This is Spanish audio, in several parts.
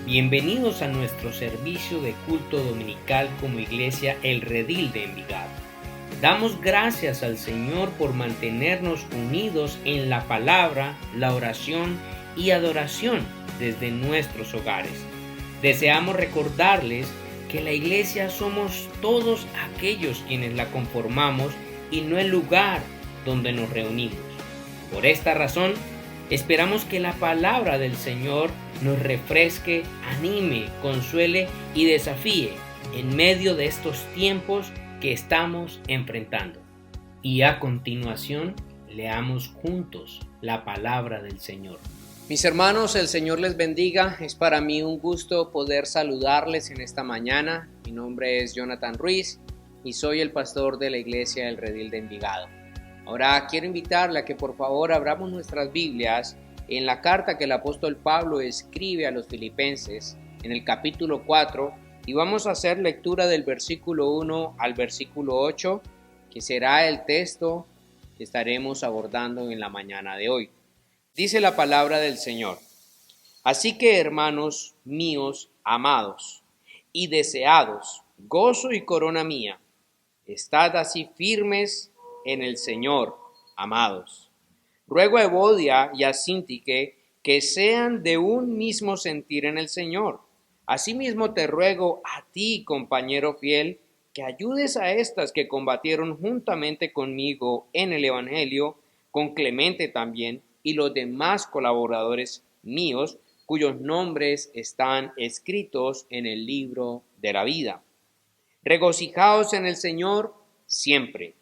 Bienvenidos a nuestro servicio de culto dominical como Iglesia El Redil de Envigado. Damos gracias al Señor por mantenernos unidos en la palabra, la oración y adoración desde nuestros hogares. Deseamos recordarles que la Iglesia somos todos aquellos quienes la conformamos y no el lugar donde nos reunimos. Por esta razón, esperamos que la palabra del Señor nos refresque, anime, consuele y desafíe en medio de estos tiempos que estamos enfrentando. Y a continuación, leamos juntos la palabra del Señor. Mis hermanos, el Señor les bendiga. Es para mí un gusto poder saludarles en esta mañana. Mi nombre es Jonathan Ruiz y soy el pastor de la Iglesia El Redil de Envigado. Ahora quiero invitarle a que por favor abramos nuestras Biblias en la carta que el apóstol Pablo escribe a los Filipenses en el capítulo 4 y vamos a hacer lectura del versículo 1 al versículo 8, que será el texto que estaremos abordando en la mañana de hoy. Dice la palabra del Señor: Así que, hermanos míos amados y deseados, gozo y corona mía, estad así firmes en el Señor, amados. Ruego a Evodia y a Síntique que sean de un mismo sentir en el Señor. Asimismo te ruego a ti, compañero fiel, que ayudes a estas que combatieron juntamente conmigo en el Evangelio, con Clemente también, y los demás colaboradores míos, cuyos nombres están escritos en el libro de la vida. Regocijaos en el Señor siempre.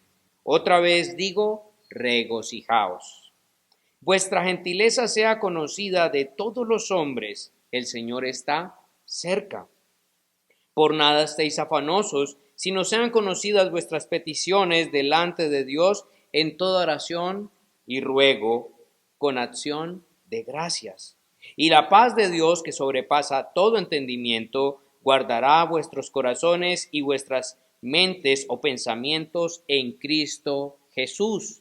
Otra vez digo, regocijaos. Vuestra gentileza sea conocida de todos los hombres, el Señor está cerca. Por nada estéis afanosos, sino sean conocidas vuestras peticiones delante de Dios en toda oración y ruego, con acción de gracias. Y la paz de Dios, que sobrepasa todo entendimiento, guardará vuestros corazones y vuestras mentes o pensamientos en Cristo Jesús.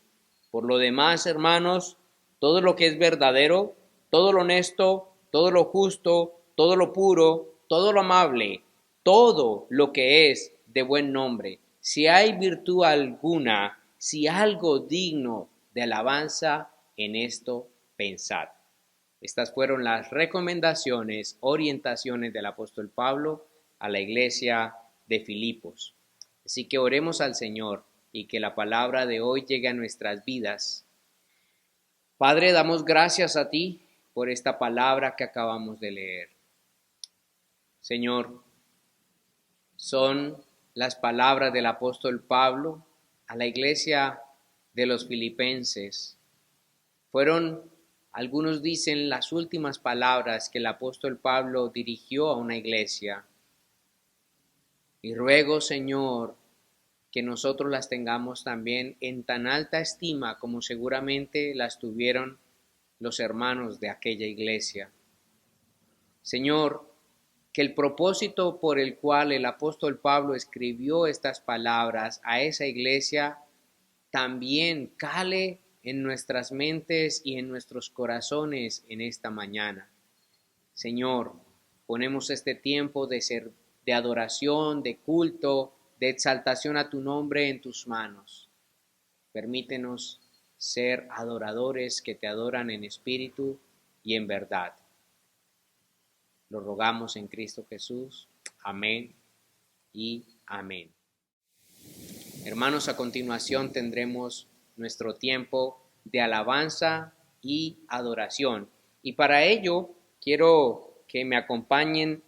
Por lo demás, hermanos, todo lo que es verdadero, todo lo honesto, todo lo justo, todo lo puro, todo lo amable, todo lo que es de buen nombre, si hay virtud alguna, si algo digno de alabanza, en esto pensad. Estas fueron las recomendaciones, orientaciones del apóstol Pablo a la iglesia de Filipos. Así que oremos al Señor y que la palabra de hoy llegue a nuestras vidas. Padre, damos gracias a ti por esta palabra que acabamos de leer. Señor, son las palabras del apóstol Pablo a la iglesia de los Filipenses. Fueron, algunos dicen, las últimas palabras que el apóstol Pablo dirigió a una iglesia. Y ruego, Señor, que nosotros las tengamos también en tan alta estima como seguramente las tuvieron los hermanos de aquella iglesia. Señor, que el propósito por el cual el apóstol Pablo escribió estas palabras a esa iglesia también cale en nuestras mentes y en nuestros corazones en esta mañana. Señor, ponemos este tiempo de adoración, de culto, de exaltación a tu nombre en tus manos. Permítenos ser adoradores que te adoran en espíritu y en verdad. Lo rogamos en Cristo Jesús. Amén y amén. Hermanos, a continuación tendremos nuestro tiempo de alabanza y adoración. Y para ello quiero que me acompañen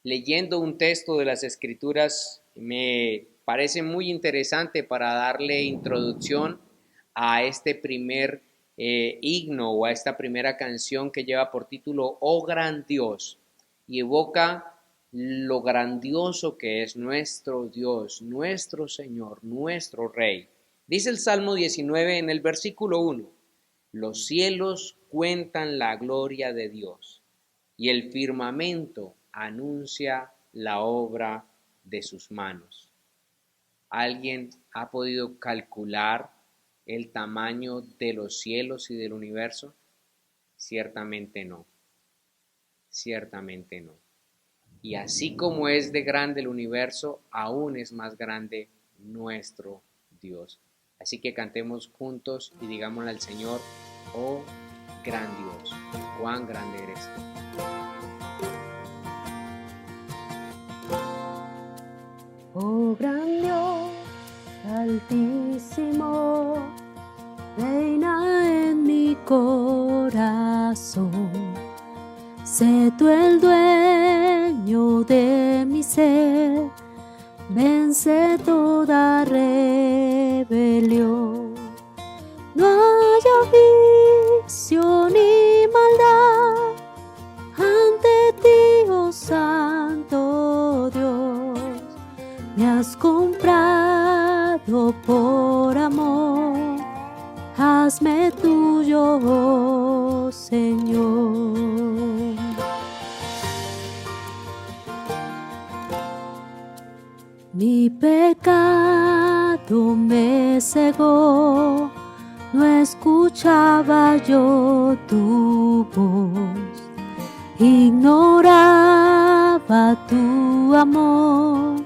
leyendo un texto de las Escrituras. Me parece muy interesante para darle introducción a este primer himno o a esta primera canción que lleva por título Oh Gran Dios, y evoca lo grandioso que es nuestro Dios, nuestro Señor, nuestro Rey. Dice el Salmo 19 en el versículo 1: Los cielos cuentan la gloria de Dios, y el firmamento anuncia la obra de sus manos. ¿Alguien ha podido calcular el tamaño de los cielos y del universo? Ciertamente no. Ciertamente no. Y así como es de grande el universo, aún es más grande nuestro Dios. Así que cantemos juntos y digámosle al Señor: oh gran Dios, cuán grande eres tú. Oh gran Dios, altísimo, reina en mi corazón. Sé tú el dueño de mi ser, vence toda rebelión. No haya vicio ni maldad ante ti, oh Santo Dios. Me has comprado por amor, hazme tuyo, oh Señor. Mi pecado me cegó, no escuchaba yo tu voz, ignoraba tu amor,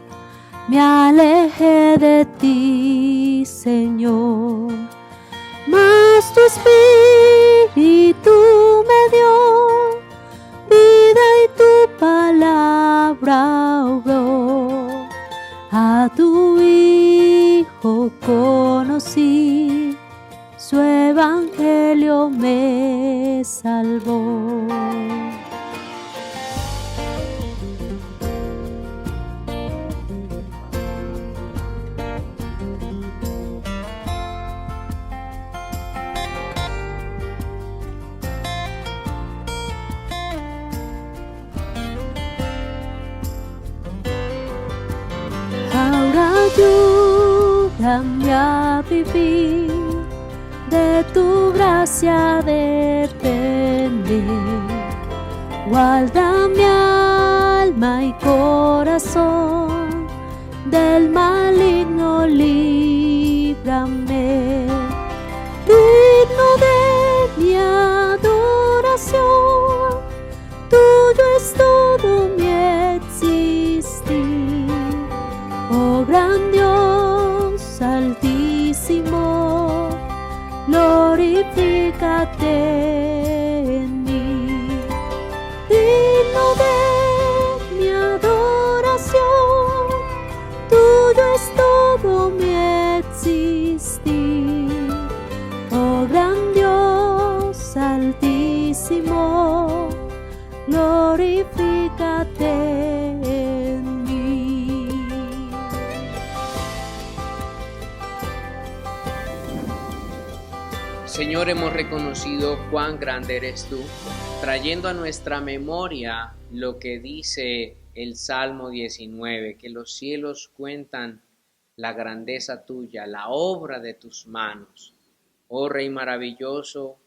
me alejé de ti, Señor. Mas tu Espíritu me dio vida y tu palabra obró. A tu Hijo conocí, su evangelio me salvó. Ayúdame a vivir, de tu gracia depender. Guarda mi alma y corazón, del maligno líbrame. Digno de mi adoración, tuyo es todo mi existir. Oh gran Dios altísimo, glorifícate en mí. Digno de mi adoración, tuyo es todo mi existir. Oh gran Dios altísimo, glorifícate en mí. Señor, hemos reconocido cuán grande eres tú, trayendo a nuestra memoria lo que dice el Salmo 19, que los cielos cuentan la grandeza tuya, la obra de tus manos. Oh Rey maravilloso,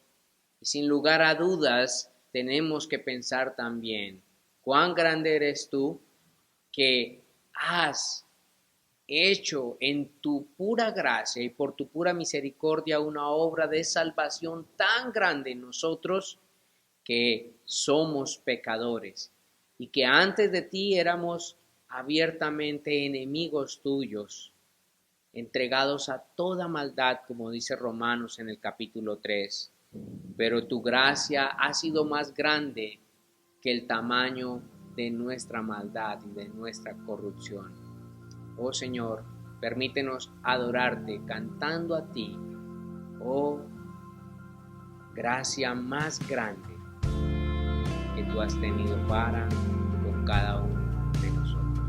y sin lugar a dudas tenemos que pensar también cuán grande eres tú, que has hecho en tu pura gracia y por tu pura misericordia una obra de salvación tan grande en nosotros, que somos pecadores y que antes de ti éramos abiertamente enemigos tuyos, entregados a toda maldad, como dice Romanos en el capítulo 3. Pero tu gracia ha sido más grande que el tamaño de nuestra maldad y de nuestra corrupción. Oh Señor, permítenos adorarte cantando a ti, oh gracia más grande que tú has tenido para con cada uno de nosotros.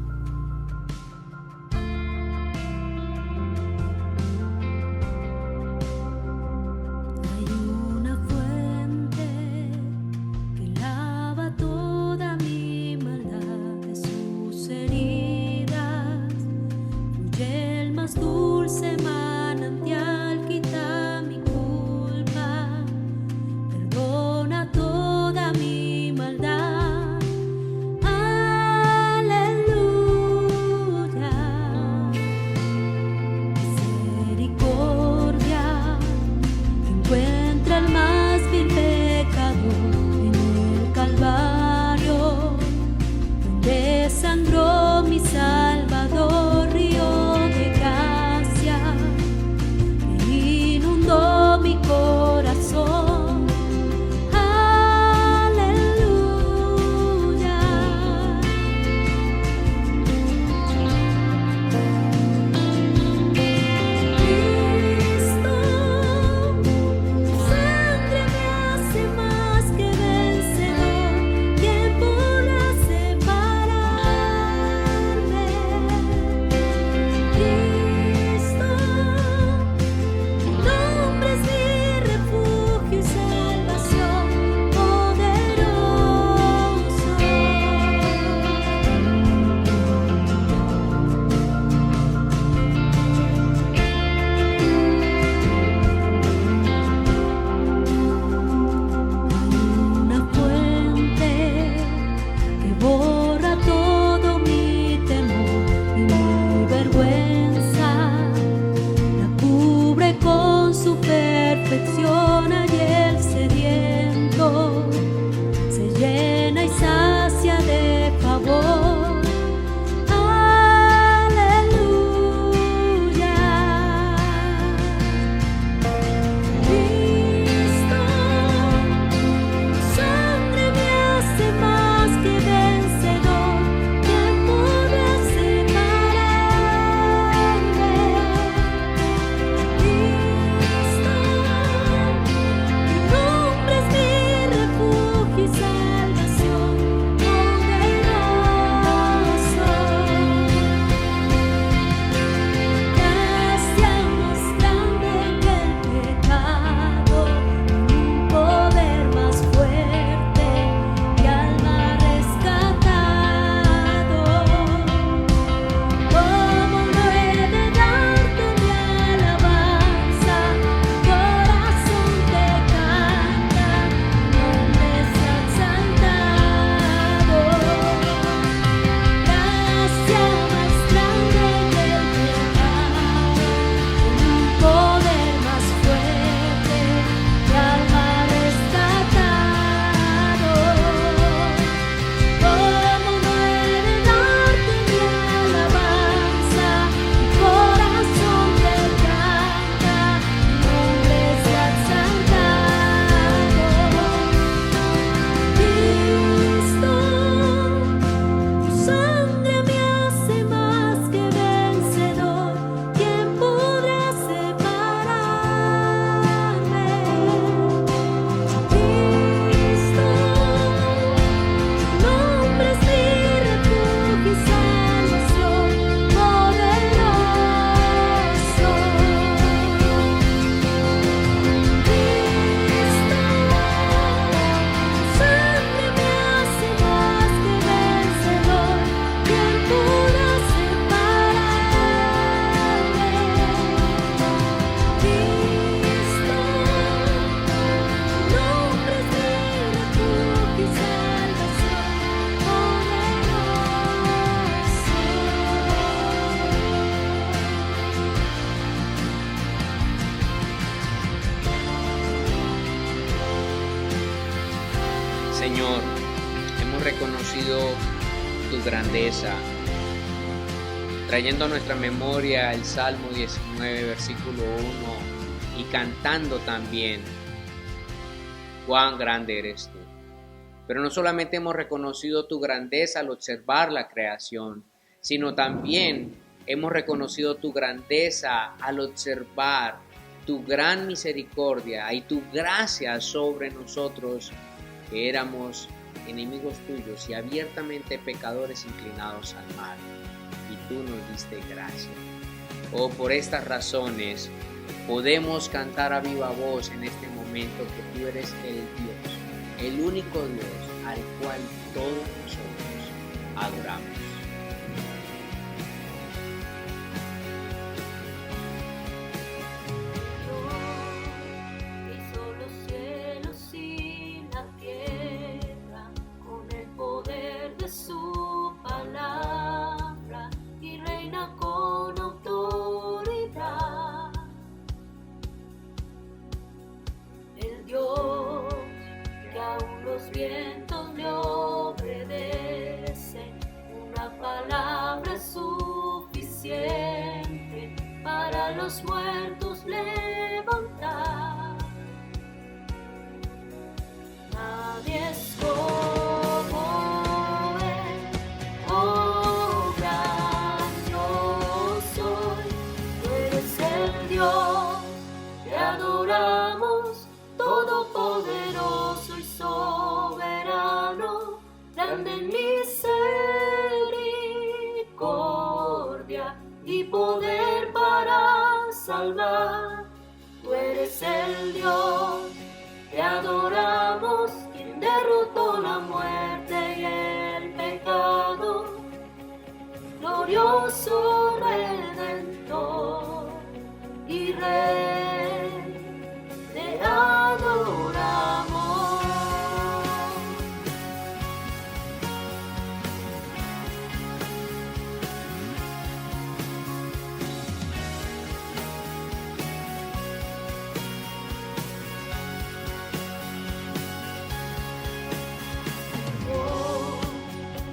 Hay una fuente que lava toda mi maldad, de sus heridas fluye el más dulce manantial, quita mi culpa, perdona toda mi maldad. Señor, hemos reconocido tu grandeza, trayendo a nuestra memoria el Salmo 19, versículo 1, y cantando también, cuán grande eres tú. Pero no solamente hemos reconocido tu grandeza al observar la creación, sino también hemos reconocido tu grandeza al observar tu gran misericordia y tu gracia sobre nosotros, que éramos enemigos tuyos y abiertamente pecadores inclinados al mal, y tú nos diste gracia. Oh, por estas razones podemos cantar a viva voz en este momento que tú eres el Dios, el único Dios al cual todos nosotros adoramos. Hizo los cielos y la tierra con el poder de su palabra y reina con autoridad. El Dios que aún los vientos le obedecen, una palabra es suficiente para los muertos levantar. Nadie es como Él, oh gran yo soy, tú eres el Dios, te adoramos, todopoderoso y soberano, grande en misericordia y poder para salvar. Tú eres el Dios, te adoramos, quien derrotó la muerte y el pecado, glorioso Redentor y Rey, te adoramos.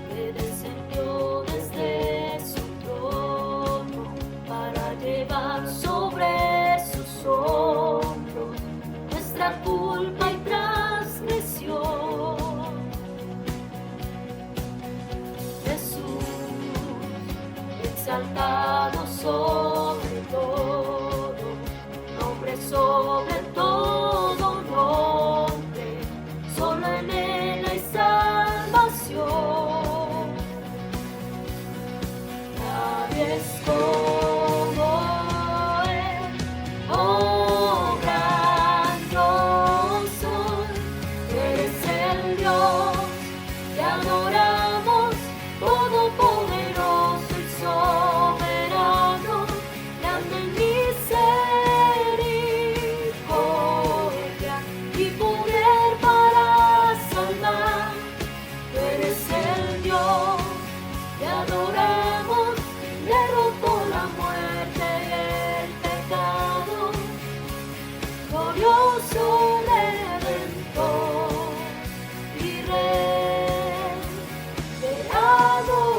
Que descendió desde su trono para llevar sobre sus hombros nuestra culpa y transgresión. Jesús, exaltado sobre todo, nombre sobre todo nombre, solo en Él hay salvación. Nadie es como Él, oh gran yo soy, tú eres el Dios, te adoramos, todopoderoso y soberano, grande en misericordia y poder para salvar. Tú eres el Dios, te adoramos, quien derrotó la muerte y el pecado, glorioso Redentor y Rey, te adoramos.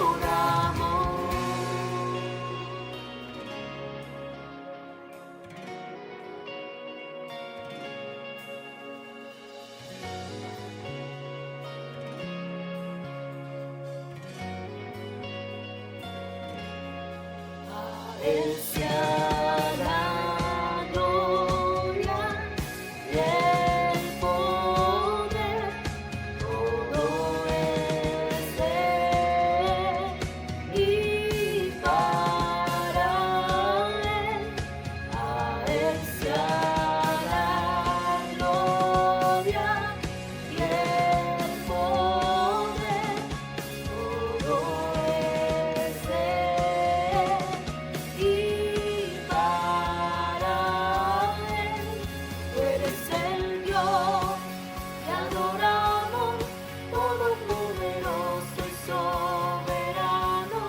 A Él sea la gloria y el poder, todo es de Él y para Él. A Él sea la gloria y el poder, todo es de Él y para Él. Tú eres el Dios, te adoramos, todopoderoso y soberano,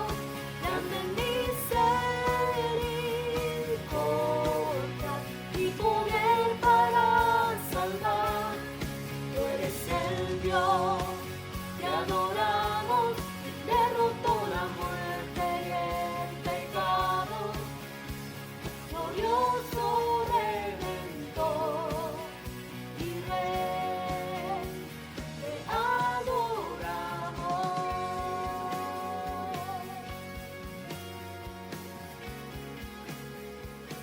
grande en misericordia y poder para salvar. Tú eres el Dios,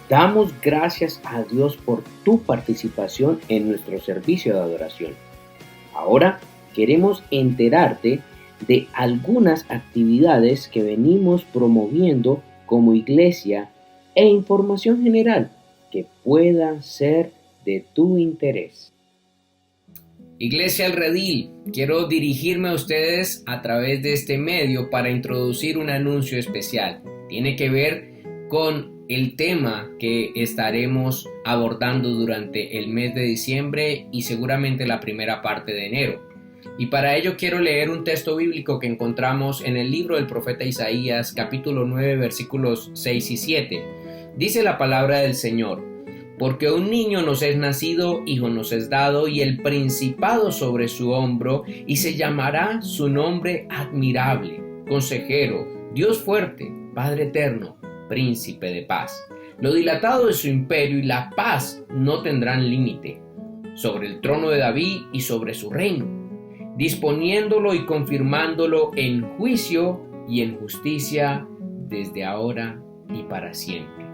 Damos gracias a Dios por tu participación en nuestro servicio de adoración. Ahora queremos enterarte de algunas actividades que venimos promoviendo como iglesia e información general que pueda ser de tu interés. Iglesia El Redil, quiero dirigirme a ustedes a través de este medio para introducir un anuncio especial. Tiene que ver con el tema que estaremos abordando durante el mes de diciembre y seguramente la primera parte de enero. Y para ello quiero leer un texto bíblico que encontramos en el libro del profeta Isaías, capítulo 9, versículos 6 y 7. Dice la palabra del Señor: porque un niño nos es nacido, hijo nos es dado, y el principado sobre su hombro, y se llamará su nombre admirable, consejero, Dios fuerte, Padre eterno, príncipe de paz. Lo dilatado de su imperio y la paz no tendrán límite, sobre el trono de David y sobre su reino, disponiéndolo y confirmándolo en juicio y en justicia desde ahora y para siempre.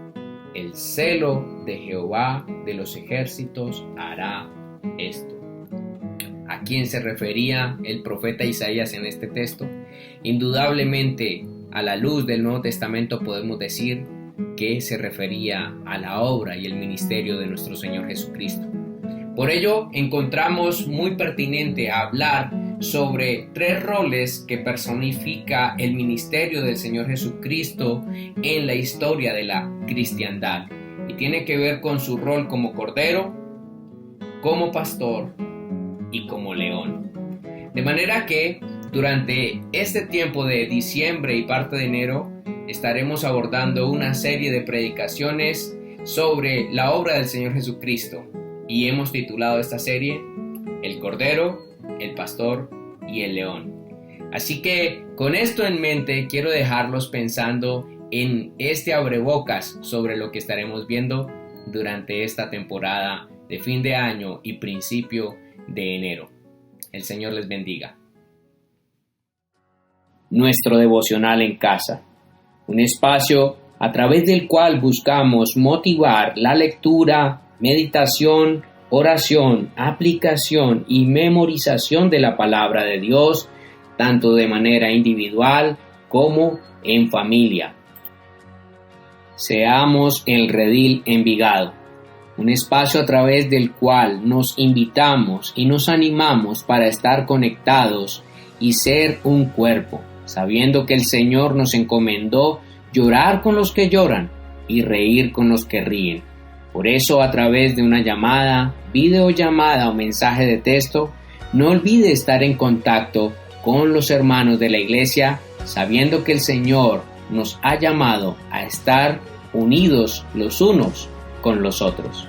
El celo de Jehová de los ejércitos hará esto. ¿A quién se refería el profeta Isaías en este texto? Indudablemente, a la luz del Nuevo Testamento podemos decir que se refería a la obra y el ministerio de nuestro Señor Jesucristo. Por ello, encontramos muy pertinente hablar sobre 3 roles que personifica el ministerio del Señor Jesucristo en la historia de la cristiandad. Y tiene que ver con su rol como cordero, como pastor y como león. De manera que durante este tiempo de diciembre y parte de enero estaremos abordando una serie de predicaciones sobre la obra del Señor Jesucristo. Y hemos titulado esta serie El Cordero, el Pastor y el León. Así que con esto en mente quiero dejarlos pensando en este abrebocas sobre lo que estaremos viendo durante esta temporada de fin de año y principio de enero. El Señor les bendiga. Nuestro devocional en casa, un espacio a través del cual buscamos motivar la lectura, meditación, oración, aplicación y memorización de la palabra de Dios, tanto de manera individual como en familia. Seamos el Redil Envigado, un espacio a través del cual nos invitamos y nos animamos para estar conectados y ser un cuerpo, sabiendo que el Señor nos encomendó llorar con los que lloran y reír con los que ríen. Por eso, a través de una llamada, videollamada o mensaje de texto, no olvide estar en contacto con los hermanos de la iglesia, sabiendo que el Señor nos ha llamado a estar unidos los unos con los otros.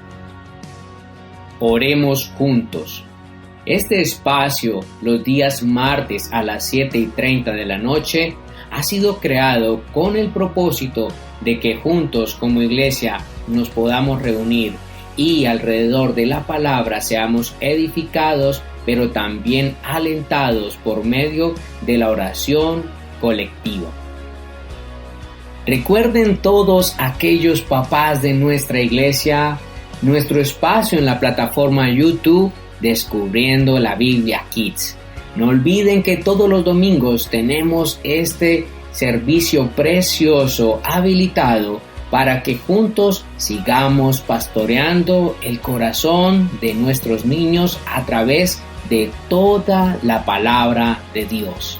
Oremos juntos. Este espacio, los días martes a las 7:30 de la noche, ha sido creado con el propósito de que juntos como iglesia nos podamos reunir y alrededor de la palabra seamos edificados, pero también alentados por medio de la oración colectiva. Recuerden todos aquellos papás de nuestra iglesia, nuestro espacio en la plataforma YouTube Descubriendo la Biblia Kids. No olviden que todos los domingos tenemos este servicio precioso habilitado para que juntos sigamos pastoreando el corazón de nuestros niños a través de toda la palabra de Dios.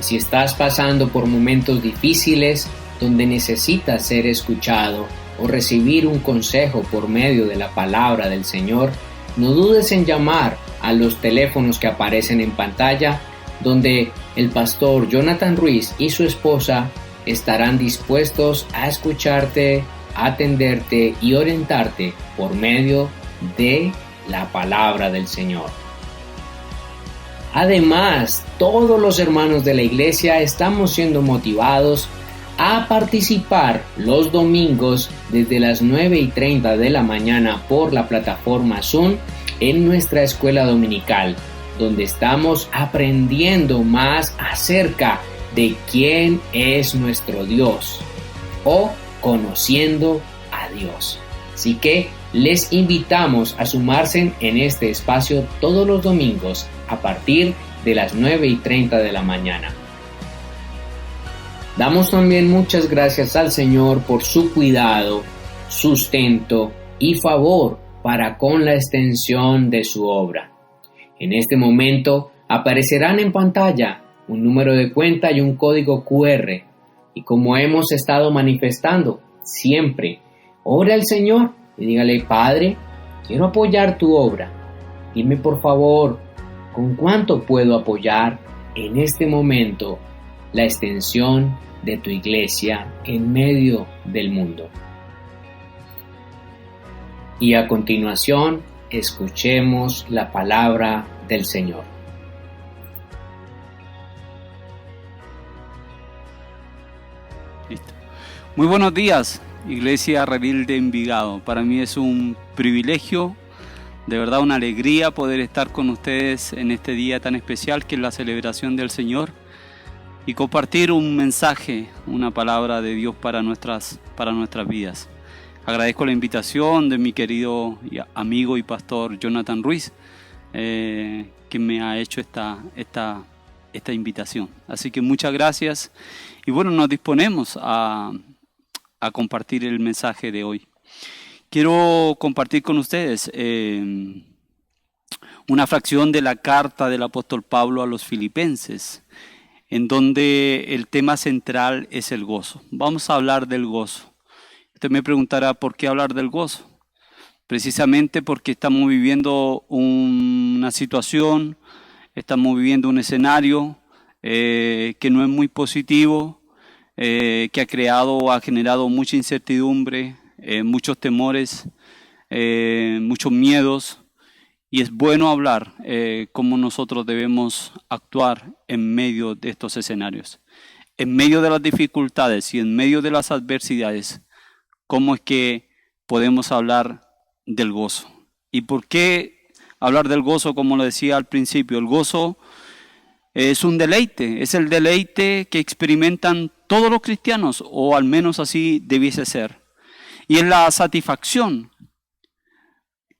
Si estás pasando por momentos difíciles donde necesitas ser escuchado o recibir un consejo por medio de la palabra del Señor, no dudes en llamar a los teléfonos que aparecen en pantalla, donde el pastor Jonathan Ruiz y su esposa estarán dispuestos a escucharte, atenderte y orientarte por medio de la palabra del Señor. Además, todos los hermanos de la iglesia estamos siendo motivados a participar los domingos desde las 9:30 de la mañana por la plataforma Zoom en nuestra escuela dominical, donde estamos aprendiendo más acerca de quién es nuestro Dios o Conociendo a Dios. Así que les invitamos a sumarse en este espacio todos los domingos a partir de las 9:30 de la mañana. Damos también muchas gracias al Señor por su cuidado, sustento y favor para con la extensión de su obra. En este momento aparecerán en pantalla un número de cuenta y un código QR. Y como hemos estado manifestando siempre, ore al Señor y dígale: Padre, quiero apoyar tu obra. Dime por favor, ¿con cuánto puedo apoyar en este momento la extensión de tu iglesia en medio del mundo? Y a continuación, escuchemos la palabra del Señor. Listo. Muy buenos días, Iglesia Redil de Envigado. Para mí es un privilegio, de verdad una alegría poder estar con ustedes en este día tan especial que es la celebración del Señor y compartir un mensaje, una palabra de Dios para nuestras vidas. Agradezco la invitación de mi querido amigo y pastor Jonathan Ruiz, que me ha hecho esta invitación. Así que muchas gracias. Y bueno, nos disponemos a compartir el mensaje de hoy. Quiero compartir con ustedes una fracción de la carta del apóstol Pablo a los Filipenses, en donde el tema central es el gozo. Vamos a hablar del gozo. Usted me preguntará, ¿por qué hablar del gozo? Precisamente porque estamos viviendo una situación, estamos viviendo un escenario que no es muy positivo, que ha generado mucha incertidumbre, muchos temores, muchos miedos, y es bueno hablar cómo nosotros debemos actuar en medio de estos escenarios, en medio de las dificultades y en medio de las adversidades. ¿Cómo es que podemos hablar del gozo? ¿Y por qué hablar del gozo? Como lo decía al principio, el gozo es un deleite, es el deleite que experimentan todos los cristianos, o al menos así debiese ser. Y es la satisfacción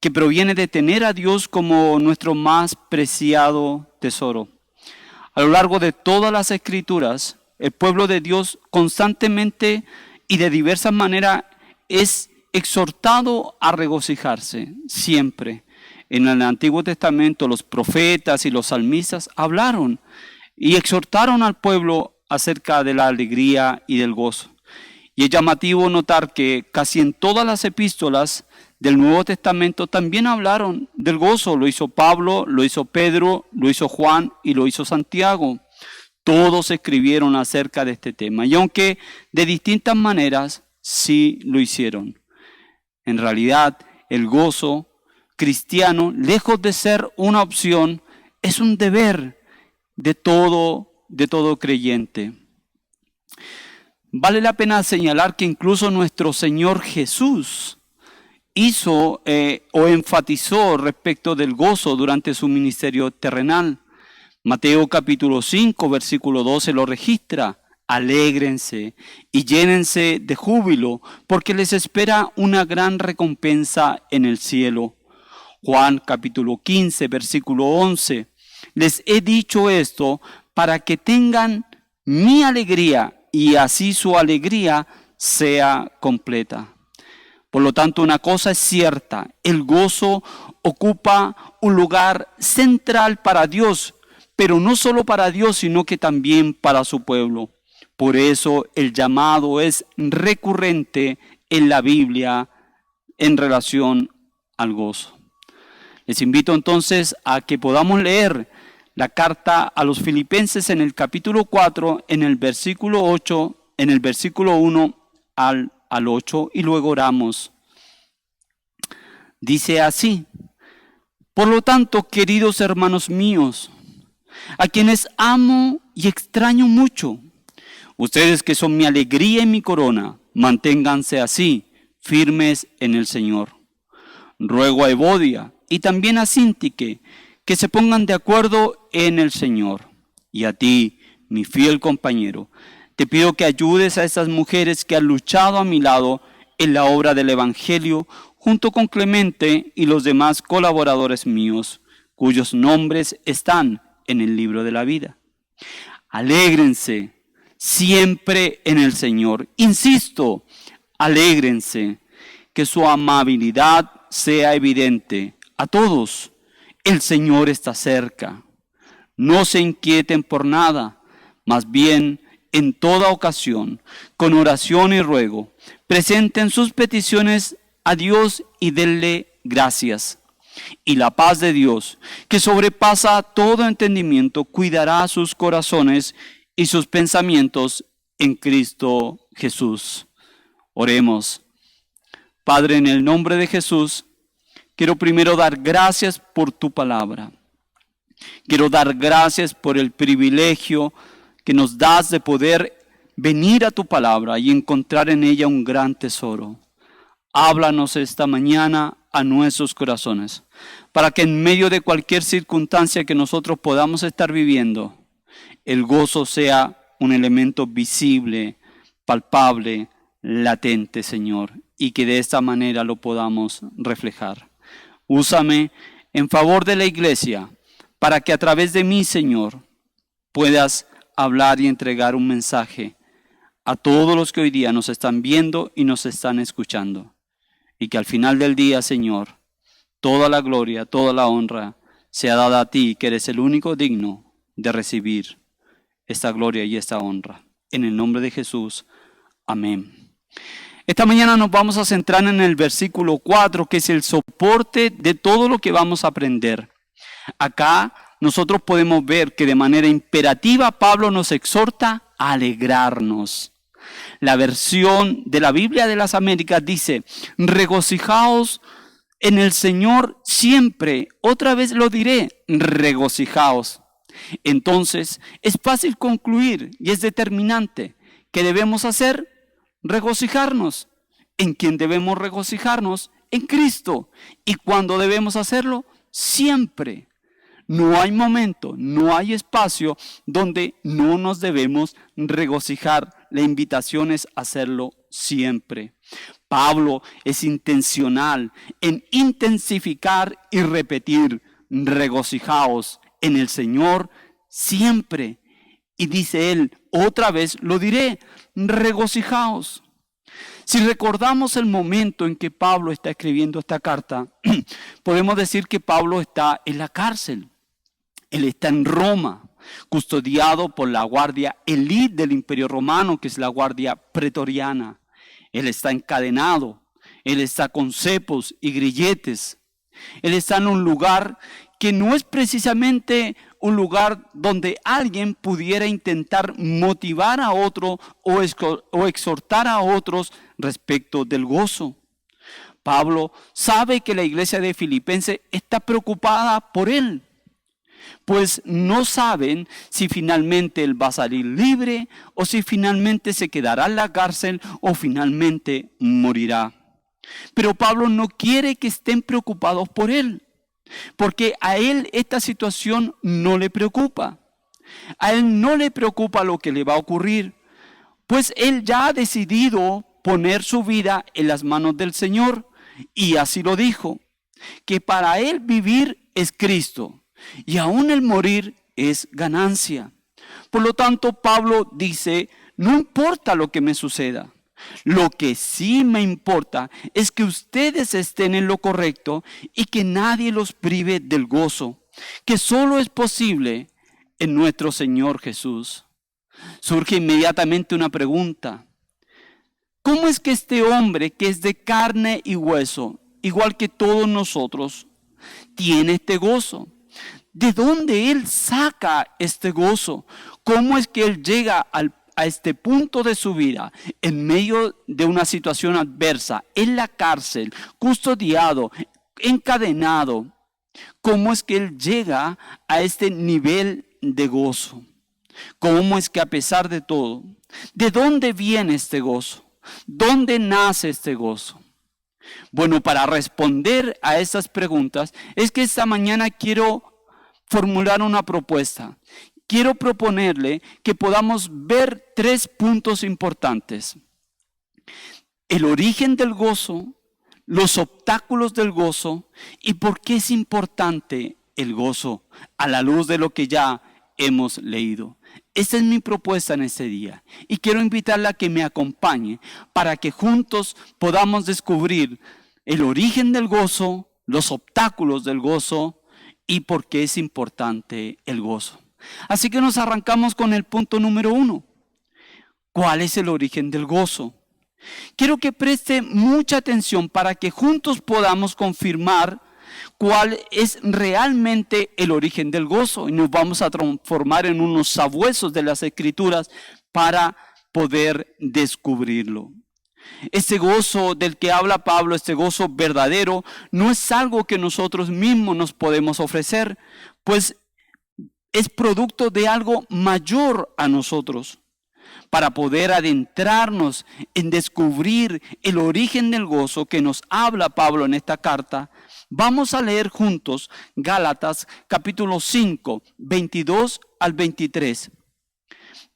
que proviene de tener a Dios como nuestro más preciado tesoro. A lo largo de todas las Escrituras, el pueblo de Dios constantemente y de diversas maneras es exhortado a regocijarse siempre. En el Antiguo Testamento los profetas y los salmistas hablaron y exhortaron al pueblo acerca de la alegría y del gozo. Y es llamativo notar que casi en todas las epístolas del Nuevo Testamento también hablaron del gozo. Lo hizo Pablo, lo hizo Pedro, lo hizo Juan y lo hizo Santiago. Todos escribieron acerca de este tema. Y aunque de distintas maneras, sí lo hicieron. En realidad, el gozo cristiano, lejos de ser una opción, es un deber de todo creyente. Vale la pena señalar que incluso nuestro Señor Jesús hizo o enfatizó respecto del gozo durante su ministerio terrenal. Mateo capítulo 5, versículo 12 lo registra. Alégrense y llénense de júbilo, porque les espera una gran recompensa en el cielo. Juan capítulo 15, versículo 11. Les he dicho esto para que tengan mi alegría y así su alegría sea completa. Por lo tanto, una cosa es cierta: el gozo ocupa un lugar central para Dios, pero no solo para Dios, sino que también para su pueblo. Por eso el llamado es recurrente en la Biblia en relación al gozo. Les invito entonces a que podamos leer la carta a los Filipenses en el capítulo 4, en el versículo 8, en el versículo 1 al 8, y luego oramos. Dice así: por lo tanto, queridos hermanos míos, a quienes amo y extraño mucho, ustedes que son mi alegría y mi corona, manténganse así, firmes en el Señor. Ruego a Evodia y también a Síntique que se pongan de acuerdo en el Señor. Y a ti, mi fiel compañero, Te pido que ayudes a estas mujeres que han luchado a mi lado en la obra del Evangelio, junto con Clemente y los demás colaboradores míos, cuyos nombres están en el libro de la vida. Alégrense siempre en el Señor. Insisto, alégrense, que su amabilidad sea evidente a todos. El Señor está cerca. No se inquieten por nada, más bien en toda ocasión, con oración y ruego, presenten sus peticiones a Dios y denle gracias. Y la paz de Dios, que sobrepasa todo entendimiento, cuidará sus corazones y sus pensamientos en Cristo Jesús. Oremos. Padre, en el nombre de Jesús, quiero primero dar gracias por tu palabra. Quiero dar gracias por el privilegio que nos das de poder venir a tu palabra y encontrar en ella un gran tesoro. Háblanos esta mañana a nuestros corazones, para que en medio de cualquier circunstancia que nosotros podamos estar viviendo, el gozo sea un elemento visible, palpable, latente, Señor, y que de esta manera lo podamos reflejar. Úsame en favor de la iglesia, para que a través de mí, Señor, puedas hablar y entregar un mensaje a todos los que hoy día nos están viendo y nos están escuchando. Y que al final del día, Señor, toda la gloria, toda la honra sea dada a ti, que eres el único digno de recibir esta gloria y esta honra. En el nombre de Jesús, amén. Esta mañana nos vamos a centrar en el versículo 4, que es el soporte de todo lo que vamos a aprender. Acá nosotros podemos ver que de manera imperativa Pablo nos exhorta a alegrarnos. La versión de la Biblia de las Américas dice: regocijaos en el Señor siempre. Otra vez lo diré, regocijaos. Entonces es fácil concluir y es determinante. ¿Qué debemos hacer? Regocijarnos. ¿En quién debemos regocijarnos? En Cristo. ¿Y cuándo debemos hacerlo? Siempre. No hay momento, no hay espacio donde no nos debemos regocijar. La invitación es hacerlo siempre. Pablo es intencional en intensificar y repetir: regocijaos en el Señor siempre. Y dice él, otra vez lo diré, regocijaos. Si recordamos el momento en que Pablo está escribiendo esta carta, podemos decir que Pablo está en la cárcel. Él está en Roma, custodiado por la guardia élite del Imperio Romano, que es la guardia pretoriana. Él está encadenado, él está con cepos y grilletes. Él está en un lugar que no es precisamente un lugar donde alguien pudiera intentar motivar a otro o exhortar a otros respecto del gozo. Pablo sabe que la iglesia de Filipenses está preocupada por él, pues no saben si finalmente él va a salir libre o si finalmente se quedará en la cárcel o finalmente morirá. Pero Pablo no quiere que estén preocupados por él, porque a él esta situación no le preocupa. A él no le preocupa lo que le va a ocurrir, pues él ya ha decidido poner su vida en las manos del Señor, y así lo dijo, que para él vivir es Cristo y aún el morir es ganancia. Por lo tanto, Pablo dice: no importa lo que me suceda, lo que sí me importa es que ustedes estén en lo correcto y que nadie los prive del gozo, que solo es posible en nuestro Señor Jesús. Surge inmediatamente una pregunta: ¿cómo es que este hombre, que es de carne y hueso, igual que todos nosotros, tiene este gozo? ¿De dónde él saca este gozo? ¿Cómo es que él llega a este punto de su vida, en medio de una situación adversa, en la cárcel, custodiado, encadenado? ¿Cómo es que él llega a este nivel de gozo? ¿Cómo es que a pesar de todo, de dónde viene este gozo? ¿Dónde nace este gozo? Bueno, para responder a estas preguntas es que esta mañana quiero formular una propuesta. quiero proponerle que podamos ver 3 puntos importantes: el origen del gozo, los obstáculos del gozo y por qué es importante el gozo a la luz de lo que ya hemos leído. Esta es mi propuesta en este día y quiero invitarla a que me acompañe para que juntos podamos descubrir el origen del gozo, los obstáculos del gozo y por qué es importante el gozo. Así que nos arrancamos con el punto número 1. ¿Cuál es el origen del gozo? Quiero que preste mucha atención para que juntos podamos confirmar cuál es realmente el origen del gozo y nos vamos a transformar en unos sabuesos de las Escrituras para poder descubrirlo. Este gozo del que habla Pablo, este gozo verdadero, no es algo que nosotros mismos nos podemos ofrecer, pues es producto de algo mayor a nosotros. Para poder adentrarnos en descubrir el origen del gozo que nos habla Pablo en esta carta, vamos a leer juntos Gálatas capítulo 5, 22 al 23.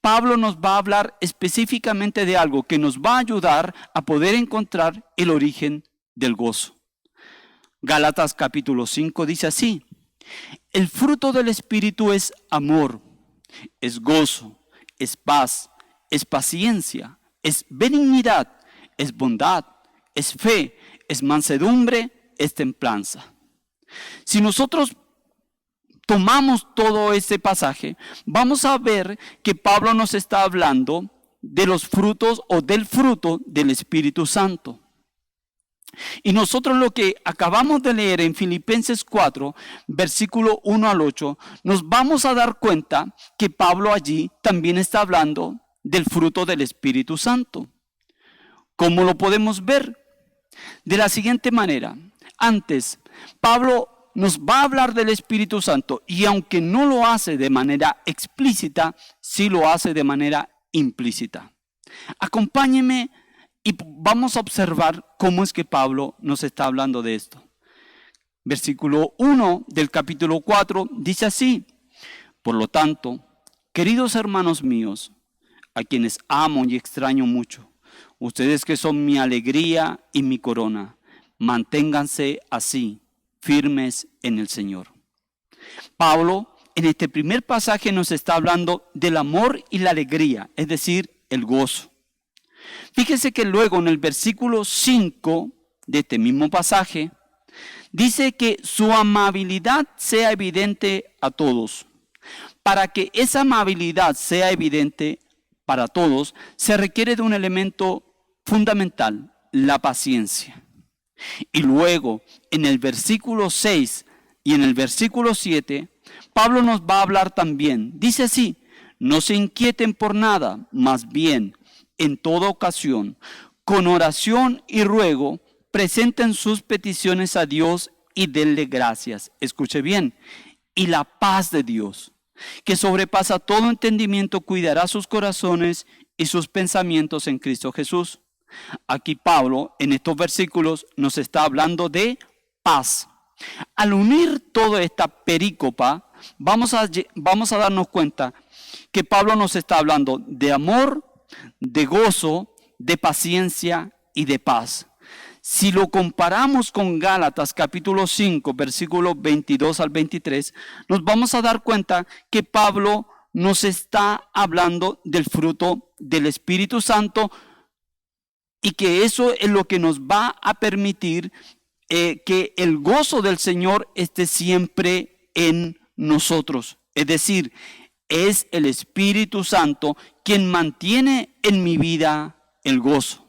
Pablo nos va a hablar específicamente de algo que nos va a ayudar a poder encontrar el origen del gozo. Gálatas capítulo 5 dice así: el fruto del Espíritu es amor, es gozo, es paz, es paciencia, es benignidad, es bondad, es fe, es mansedumbre, es templanza. Si nosotros tomamos todo este pasaje, vamos a ver que Pablo nos está hablando de los frutos o del fruto del Espíritu Santo. Y nosotros lo que acabamos de leer en Filipenses 4, versículo 1 al 8, nos vamos a dar cuenta que Pablo allí también está hablando del fruto del Espíritu Santo. ¿Cómo lo podemos ver? De la siguiente manera. Antes, Pablo nos va a hablar del Espíritu Santo y aunque no lo hace de manera explícita, sí lo hace de manera implícita. Acompáñenme y vamos a observar cómo es que Pablo nos está hablando de esto. Versículo 1 del capítulo 4 dice así: por lo tanto, queridos hermanos míos, a quienes amo y extraño mucho, ustedes que son mi alegría y mi corona, manténganse así, firmes en el Señor. Pablo, en este primer pasaje nos está hablando del amor y la alegría, es decir, el gozo. Fíjese que luego en el versículo 5 de este mismo pasaje, dice que su amabilidad sea evidente a todos. Para que esa amabilidad sea evidente para todos, se requiere de un elemento fundamental, la paciencia. Y luego, en el versículo 6 y en el versículo 7, Pablo nos va a hablar también. Dice así: no se inquieten por nada, más bien, en toda ocasión, con oración y ruego, presenten sus peticiones a Dios y denle gracias. Escuche bien. Y la paz de Dios, que sobrepasa todo entendimiento, cuidará sus corazones y sus pensamientos en Cristo Jesús. Aquí Pablo, en estos versículos, nos está hablando de paz. Al unir toda esta perícopa, vamos a darnos cuenta que Pablo nos está hablando de amor, de gozo, de paciencia y de paz. Si lo comparamos con Gálatas capítulo 5, versículos 22 al 23, nos vamos a dar cuenta que Pablo nos está hablando del fruto del Espíritu Santo y que eso es lo que nos va a permitir que el gozo del Señor esté siempre en nosotros. Es decir, es el Espíritu Santo quien mantiene en mi vida el gozo.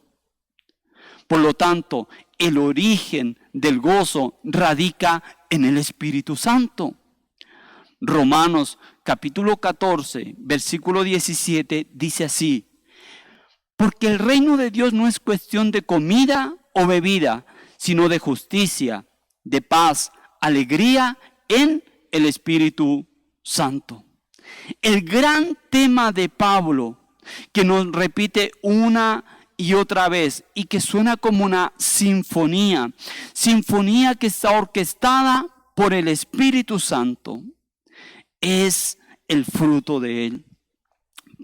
Por lo tanto, el origen del gozo radica en el Espíritu Santo. Romanos capítulo 14, versículo 17 dice así: porque el reino de Dios no es cuestión de comida o bebida, sino de justicia, de paz, alegría en el Espíritu Santo. El gran tema de Pablo, que nos repite una y otra vez y que suena como una sinfonía que está orquestada por el Espíritu Santo, es el fruto de él.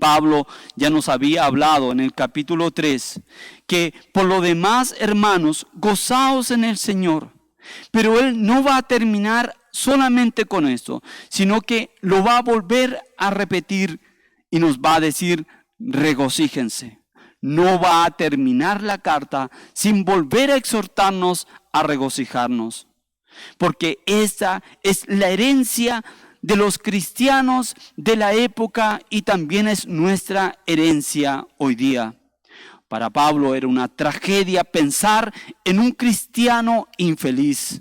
Pablo ya nos había hablado en el capítulo 3 que por lo demás, hermanos, gozaos en el Señor. Pero él no va a terminar solamente con esto, sino que lo va a volver a repetir y nos va a decir, regocíjense. No va a terminar la carta sin volver a exhortarnos a regocijarnos. Porque esta es la herencia de los cristianos de la época y también es nuestra herencia hoy día. Para Pablo era una tragedia pensar en un cristiano infeliz.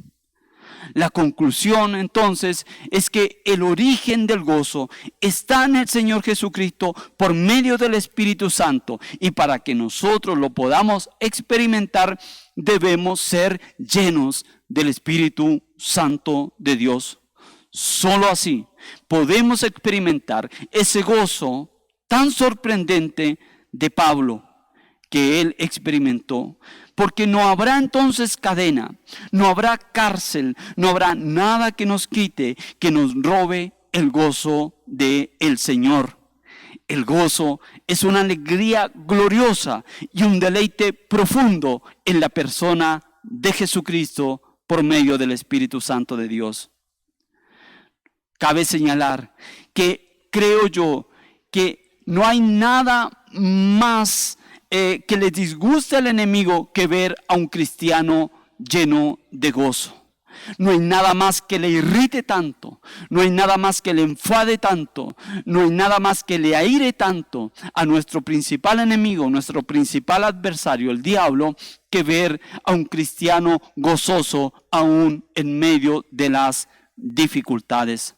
La conclusión entonces es que el origen del gozo está en el Señor Jesucristo por medio del Espíritu Santo, y para que nosotros lo podamos experimentar debemos ser llenos del Espíritu Santo de Dios. Solo así podemos experimentar ese gozo tan sorprendente de Pablo que él experimentó. Porque no habrá entonces cadena, no habrá cárcel, no habrá nada que nos quite, que nos robe el gozo del Señor. El gozo es una alegría gloriosa y un deleite profundo en la persona de Jesucristo por medio del Espíritu Santo de Dios. Cabe señalar que creo yo que no hay nada más que le disguste al enemigo que ver a un cristiano lleno de gozo. No hay nada más que le irrite tanto, no hay nada más que le enfade tanto, no hay nada más que le aire tanto a nuestro principal enemigo, nuestro principal adversario, el diablo, que ver a un cristiano gozoso aún en medio de las dificultades.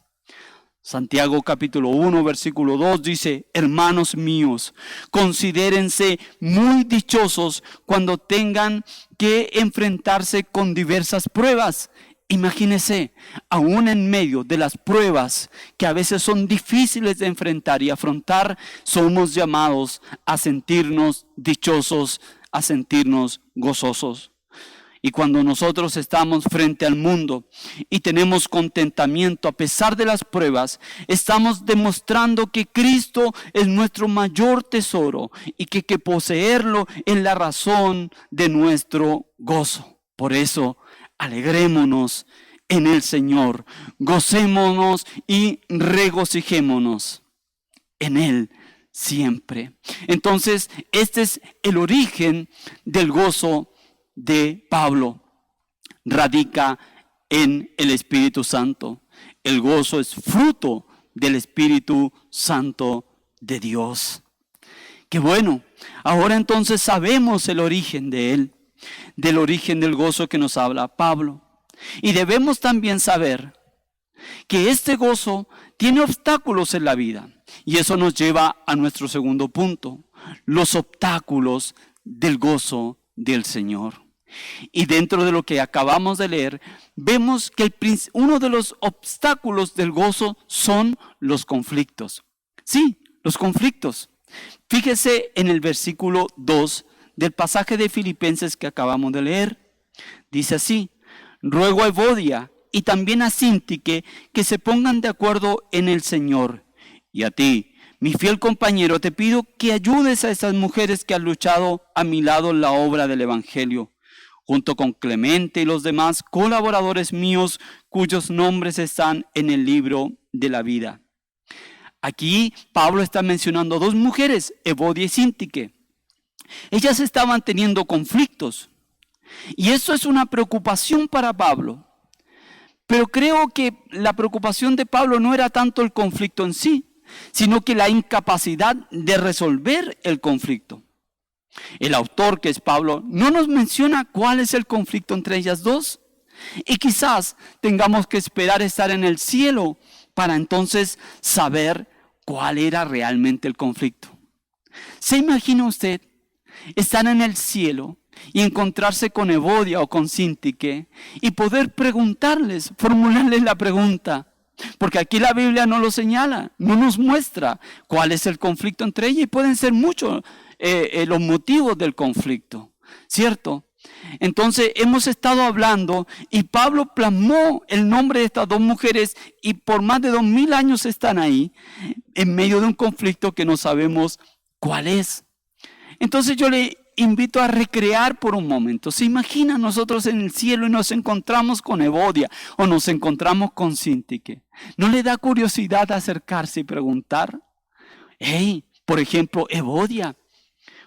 Santiago capítulo 1 versículo 2 dice, hermanos míos, considérense muy dichosos cuando tengan que enfrentarse con diversas pruebas. Imagínense, aún en medio de las pruebas que a veces son difíciles de enfrentar y afrontar, somos llamados a sentirnos dichosos, a sentirnos gozosos. Y cuando nosotros estamos frente al mundo y tenemos contentamiento a pesar de las pruebas, estamos demostrando que Cristo es nuestro mayor tesoro y que poseerlo es la razón de nuestro gozo. Por eso, alegrémonos en el Señor, gocémonos y regocijémonos en Él siempre. Entonces, este es el origen del gozo de Pablo, radica en el Espíritu Santo. El gozo es fruto del Espíritu Santo de Dios. Qué bueno, ahora entonces sabemos el origen de él, del origen del gozo que nos habla Pablo. Y debemos también saber que este gozo tiene obstáculos en la vida. Y eso nos lleva a nuestro segundo punto, los obstáculos del gozo del Señor. Y dentro de lo que acabamos de leer, vemos que uno de los obstáculos del gozo son los conflictos. Sí, los conflictos. Fíjese en el versículo 2 del pasaje de Filipenses que acabamos de leer. Dice así, ruego a Evodia y también a Síntique que se pongan de acuerdo en el Señor. Y a ti, mi fiel compañero, te pido que ayudes a esas mujeres que han luchado a mi lado en la obra del Evangelio, junto con Clemente y los demás colaboradores míos cuyos nombres están en el libro de la vida. Aquí Pablo está mencionando a dos mujeres, Evodia y Síntique. Ellas estaban teniendo conflictos y eso es una preocupación para Pablo. Pero creo que la preocupación de Pablo no era tanto el conflicto en sí, sino que la incapacidad de resolver el conflicto. El autor, que es Pablo, no nos menciona cuál es el conflicto entre ellas dos. Y quizás tengamos que esperar estar en el cielo para entonces saber cuál era realmente el conflicto. ¿Se imagina usted estar en el cielo y encontrarse con Evodia o con Síntique y poder preguntarles, formularles la pregunta? Porque aquí la Biblia no lo señala, no nos muestra cuál es el conflicto entre ellas y pueden ser muchos los motivos del conflicto, ¿cierto? Entonces hemos estado hablando y Pablo plasmó el nombre de estas dos mujeres y por más de 2000 años están ahí en medio de un conflicto que no sabemos cuál es. Entonces yo le invito a recrear por un momento. ¿Se imagina nosotros en el cielo y nos encontramos con Evodia o nos encontramos con Síntique? ¿No le da curiosidad acercarse y preguntar? Hey, por ejemplo, Evodia,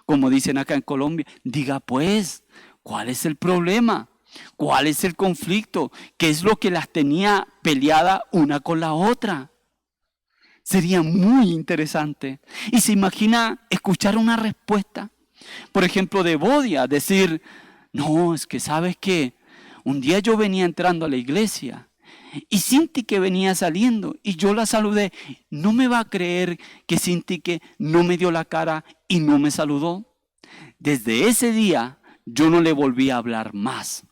como dicen acá en Colombia, diga pues, ¿cuál es el problema? ¿Cuál es el conflicto? ¿Qué es lo que las tenía peleada una con la otra? Sería muy interesante. Y se imagina escuchar una respuesta. Por ejemplo, de Evodia, decir, no, es que sabes que un día yo venía entrando a la iglesia y Síntique venía saliendo y yo la saludé. ¿No me va a creer que Síntique no me dio la cara y no me saludó? Desde ese día yo no le volví a hablar más.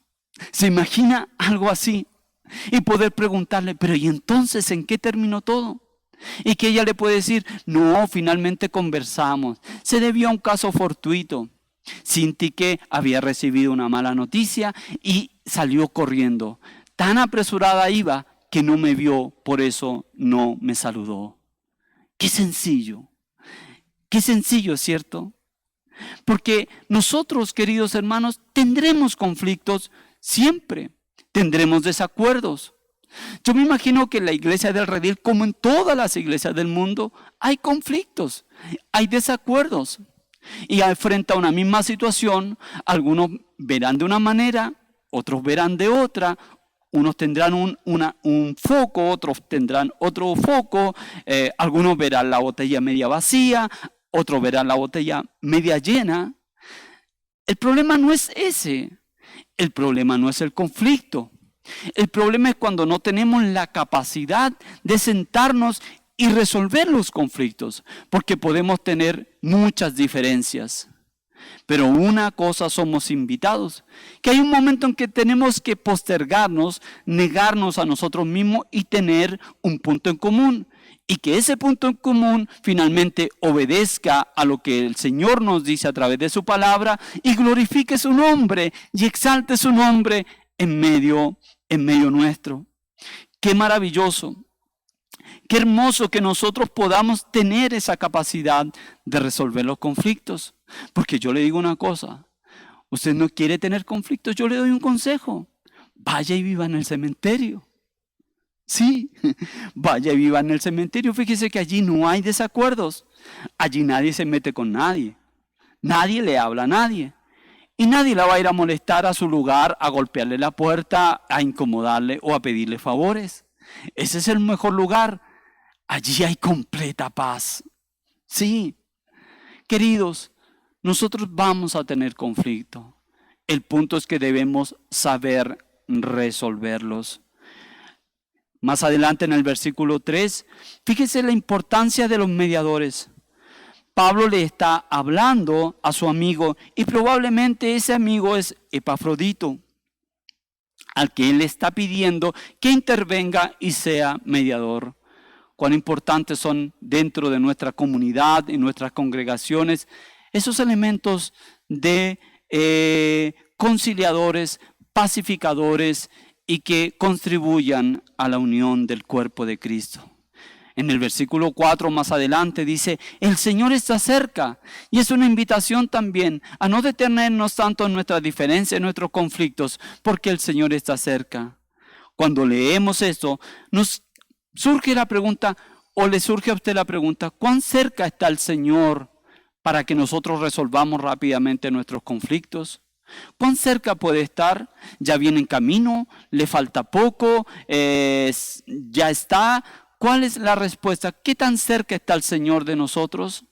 ¿Se imagina algo así? Y poder preguntarle, pero ¿y entonces en qué terminó todo? Y que ella le puede decir, no, finalmente conversamos. Se debió a un caso fortuito. Síntique había recibido una mala noticia y salió corriendo. Tan apresurada iba que no me vio, por eso no me saludó. Qué sencillo, ¿cierto? Porque nosotros, queridos hermanos, tendremos conflictos siempre, tendremos desacuerdos. Yo me imagino que en la iglesia del Redil, como en todas las iglesias del mundo, hay conflictos, hay desacuerdos. Y frente a una misma situación, algunos verán de una manera, otros verán de otra. Unos tendrán un foco, otros tendrán otro foco. Algunos verán la botella media vacía, otros verán la botella media llena. El problema no es ese. El problema no es el conflicto. El problema es cuando no tenemos la capacidad de sentarnos y resolver los conflictos, porque podemos tener muchas diferencias. Pero una cosa somos invitados, que hay un momento en que tenemos que postergarnos, negarnos a nosotros mismos y tener un punto en común. Y que ese punto en común finalmente obedezca a lo que el Señor nos dice a través de su palabra y glorifique su nombre y exalte su nombre en medio nuestro. Qué maravilloso, qué hermoso que nosotros podamos tener esa capacidad de resolver los conflictos. Porque yo le digo una cosa, usted no quiere tener conflictos, yo le doy un consejo, vaya y viva en el cementerio. Sí, vaya y viva en el cementerio. Fíjese que allí no hay desacuerdos, allí nadie se mete con nadie, nadie le habla a nadie. Y nadie la va a ir a molestar a su lugar, a golpearle la puerta, a incomodarle o a pedirle favores. Ese es el mejor lugar. Allí hay completa paz. Sí, queridos, nosotros vamos a tener conflicto. El punto es que debemos saber resolverlos. Más adelante en el versículo 3, fíjese la importancia de los mediadores. Pablo le está hablando a su amigo y probablemente ese amigo es Epafrodito, al que él le está pidiendo que intervenga y sea mediador. Cuán importantes son dentro de nuestra comunidad y nuestras congregaciones esos elementos de conciliadores, pacificadores y que contribuyan a la unión del cuerpo de Cristo. En el versículo 4 más adelante dice, el Señor está cerca. Y es una invitación también a no detenernos tanto en nuestras diferencias, en nuestros conflictos, porque el Señor está cerca. Cuando leemos esto, nos surge la pregunta, o le surge a usted la pregunta, ¿cuán cerca está el Señor para que nosotros resolvamos rápidamente nuestros conflictos? ¿Cuán cerca puede estar? ¿Ya viene en camino? ¿Le falta poco? ¿Ya está? ¿Cuál es la respuesta? ¿Qué tan cerca está el Señor de nosotros?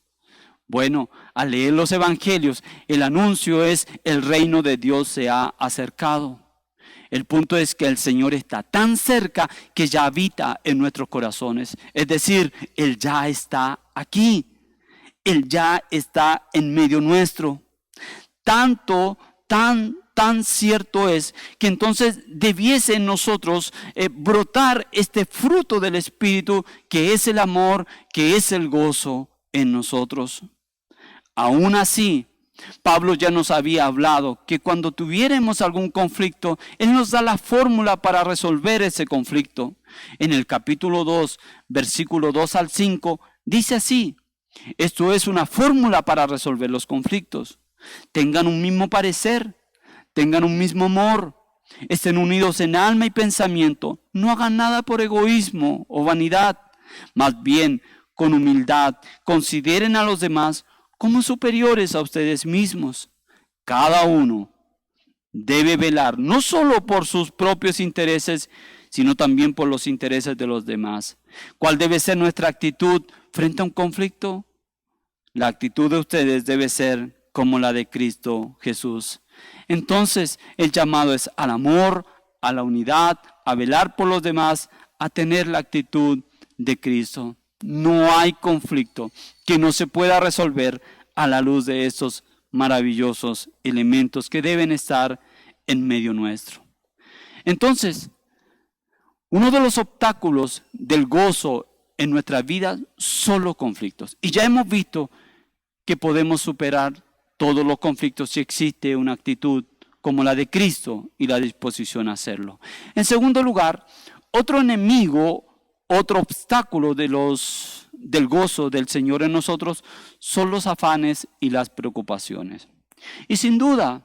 Bueno, al leer los evangelios, el anuncio es: el reino de Dios se ha acercado. El punto es que el Señor está tan cerca que ya habita en nuestros corazones. Es decir, Él ya está aquí. Él ya está en medio nuestro. Tan cierto es que entonces debiese en nosotros brotar este fruto del Espíritu, que es el amor, que es el gozo en nosotros. Aún así, Pablo ya nos había hablado que cuando tuviéramos algún conflicto, Él nos da la fórmula para resolver ese conflicto. En el capítulo 2, versículo 2 al 5, dice así: esto es una fórmula para resolver los conflictos. Tengan un mismo parecer, tengan un mismo amor, estén unidos en alma y pensamiento, no hagan nada por egoísmo o vanidad, más bien con humildad consideren a los demás como superiores a ustedes mismos. Cada uno debe velar no solo por sus propios intereses, sino también por los intereses de los demás. ¿Cuál debe ser nuestra actitud frente a un conflicto? La actitud de ustedes debe ser como la de Cristo Jesús. Entonces, el llamado es al amor, a la unidad, a velar por los demás, a tener la actitud de Cristo. No hay conflicto que no se pueda resolver a la luz de estos maravillosos elementos que deben estar en medio nuestro. Entonces, uno de los obstáculos del gozo en nuestra vida son los conflictos. Y ya hemos visto que podemos superar todos los conflictos si existe una actitud como la de Cristo y la disposición a hacerlo. En segundo lugar, otro enemigo, otro obstáculo del gozo del Señor en nosotros son los afanes y las preocupaciones. Y sin duda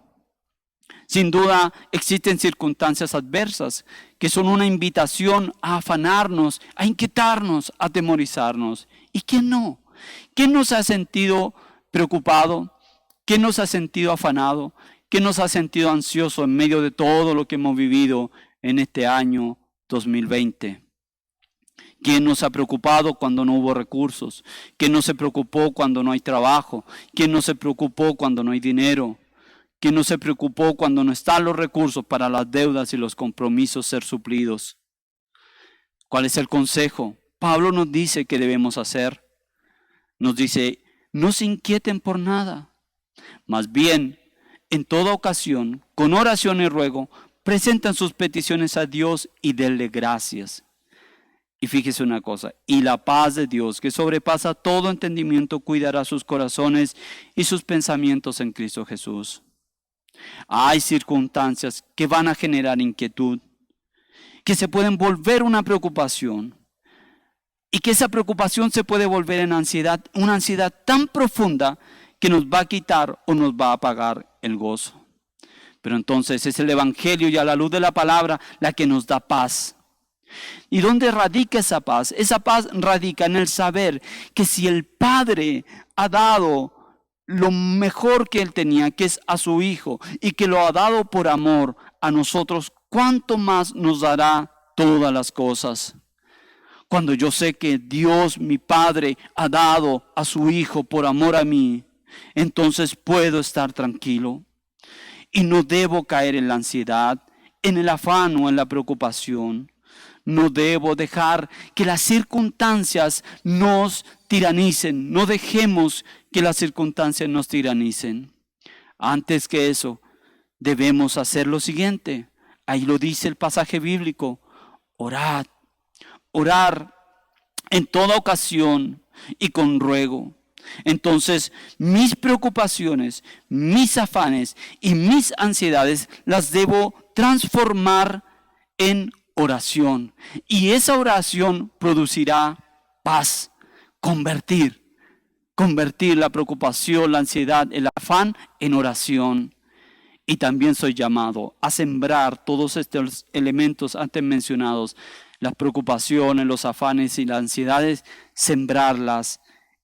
existen circunstancias adversas que son una invitación a afanarnos, a inquietarnos, a atemorizarnos. ¿Y quién no? ¿Quién nos ha sentido preocupado? ¿Quién nos ha sentido afanado? ¿Quién nos ha sentido ansioso en medio de todo lo que hemos vivido en este año 2020? ¿Quién nos ha preocupado cuando no hubo recursos? ¿Quién no se preocupó cuando no hay trabajo? ¿Quién no se preocupó cuando no hay dinero? ¿Quién no se preocupó cuando no están los recursos para las deudas y los compromisos ser suplidos? ¿Cuál es el consejo? Pablo nos dice que debemos hacer. Nos dice: no se inquieten por nada. Más bien, en toda ocasión, con oración y ruego, presentan sus peticiones a Dios y denle gracias. Y fíjese una cosa: y la paz de Dios, que sobrepasa todo entendimiento, cuidará sus corazones y sus pensamientos en Cristo Jesús. Hay circunstancias que van a generar inquietud, que se pueden volver una preocupación, y que esa preocupación se puede volver en ansiedad, una ansiedad tan profunda que nos va a quitar o nos va a apagar el gozo. Pero entonces es el Evangelio y a la luz de la palabra la que nos da paz. ¿Y dónde radica esa paz? Esa paz radica en el saber que si el Padre ha dado lo mejor que Él tenía, que es a su Hijo, y que lo ha dado por amor a nosotros, ¿cuánto más nos dará todas las cosas? Cuando yo sé que Dios, mi Padre, ha dado a su Hijo por amor a mí, entonces puedo estar tranquilo y no debo caer en la ansiedad, en el afán o en la preocupación. No debo dejar que las circunstancias nos tiranicen. No dejemos que las circunstancias nos tiranicen. Antes que eso, debemos hacer lo siguiente. Ahí lo dice el pasaje bíblico: orad. Orar en toda ocasión y con ruego. Entonces, mis preocupaciones, mis afanes y mis ansiedades las debo transformar en oración. Y esa oración producirá paz. Convertir la preocupación, la ansiedad, el afán en oración. Y también soy llamado a sembrar todos estos elementos antes mencionados: las preocupaciones, los afanes y las ansiedades, sembrarlas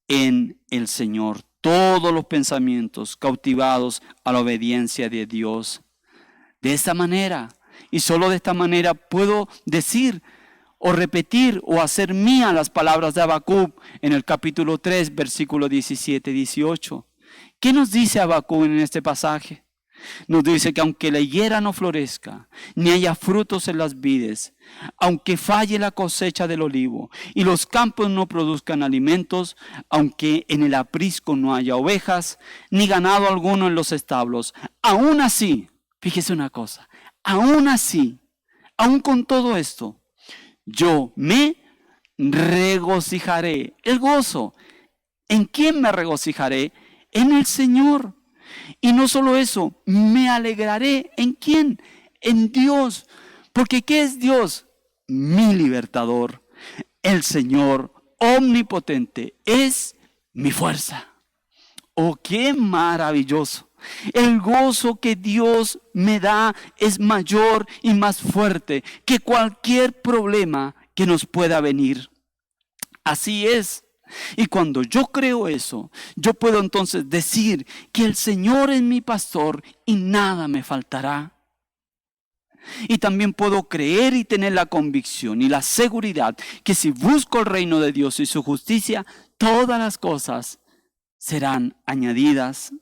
en el Señor. Todos los pensamientos cautivados a la obediencia de Dios. De esta manera, y solo de esta manera, puedo decir o repetir o hacer mía las palabras de Habacuc en el capítulo 3, versículo 17-18. ¿Qué nos dice Habacuc en este pasaje? Nos dice que aunque la higuera no florezca, ni haya frutos en las vides, aunque falle la cosecha del olivo y los campos no produzcan alimentos, aunque en el aprisco no haya ovejas, ni ganado alguno en los establos, aún así, fíjese una cosa, aún así, aún con todo esto, yo me regocijaré. El gozo. ¿En quién me regocijaré? En el Señor. Y no solo eso, me alegraré ¿en quién? En Dios. Porque ¿qué es Dios? Mi libertador, el Señor omnipotente, es mi fuerza. ¡Oh, qué maravilloso! El gozo que Dios me da es mayor y más fuerte que cualquier problema que nos pueda venir. Así es. Y cuando yo creo eso, yo puedo entonces decir que el Señor es mi pastor y nada me faltará. Y también puedo creer y tener la convicción y la seguridad que si busco el reino de Dios y su justicia, todas las cosas serán añadidas.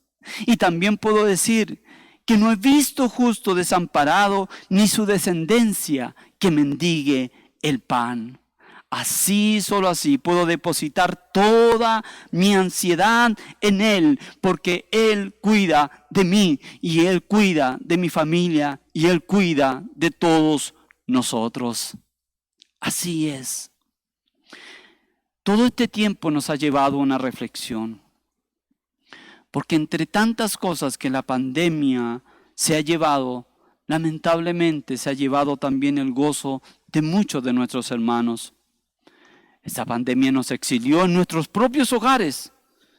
Y también puedo decir que no he visto justo desamparado ni su descendencia que mendigue el pan. Así, solo así, puedo depositar toda mi ansiedad en Él, porque Él cuida de mí y Él cuida de mi familia y Él cuida de todos nosotros. Así es. Todo este tiempo nos ha llevado a una reflexión, porque entre tantas cosas que la pandemia se ha llevado, lamentablemente se ha llevado también el gozo de muchos de nuestros hermanos. Esta pandemia nos exilió en nuestros propios hogares,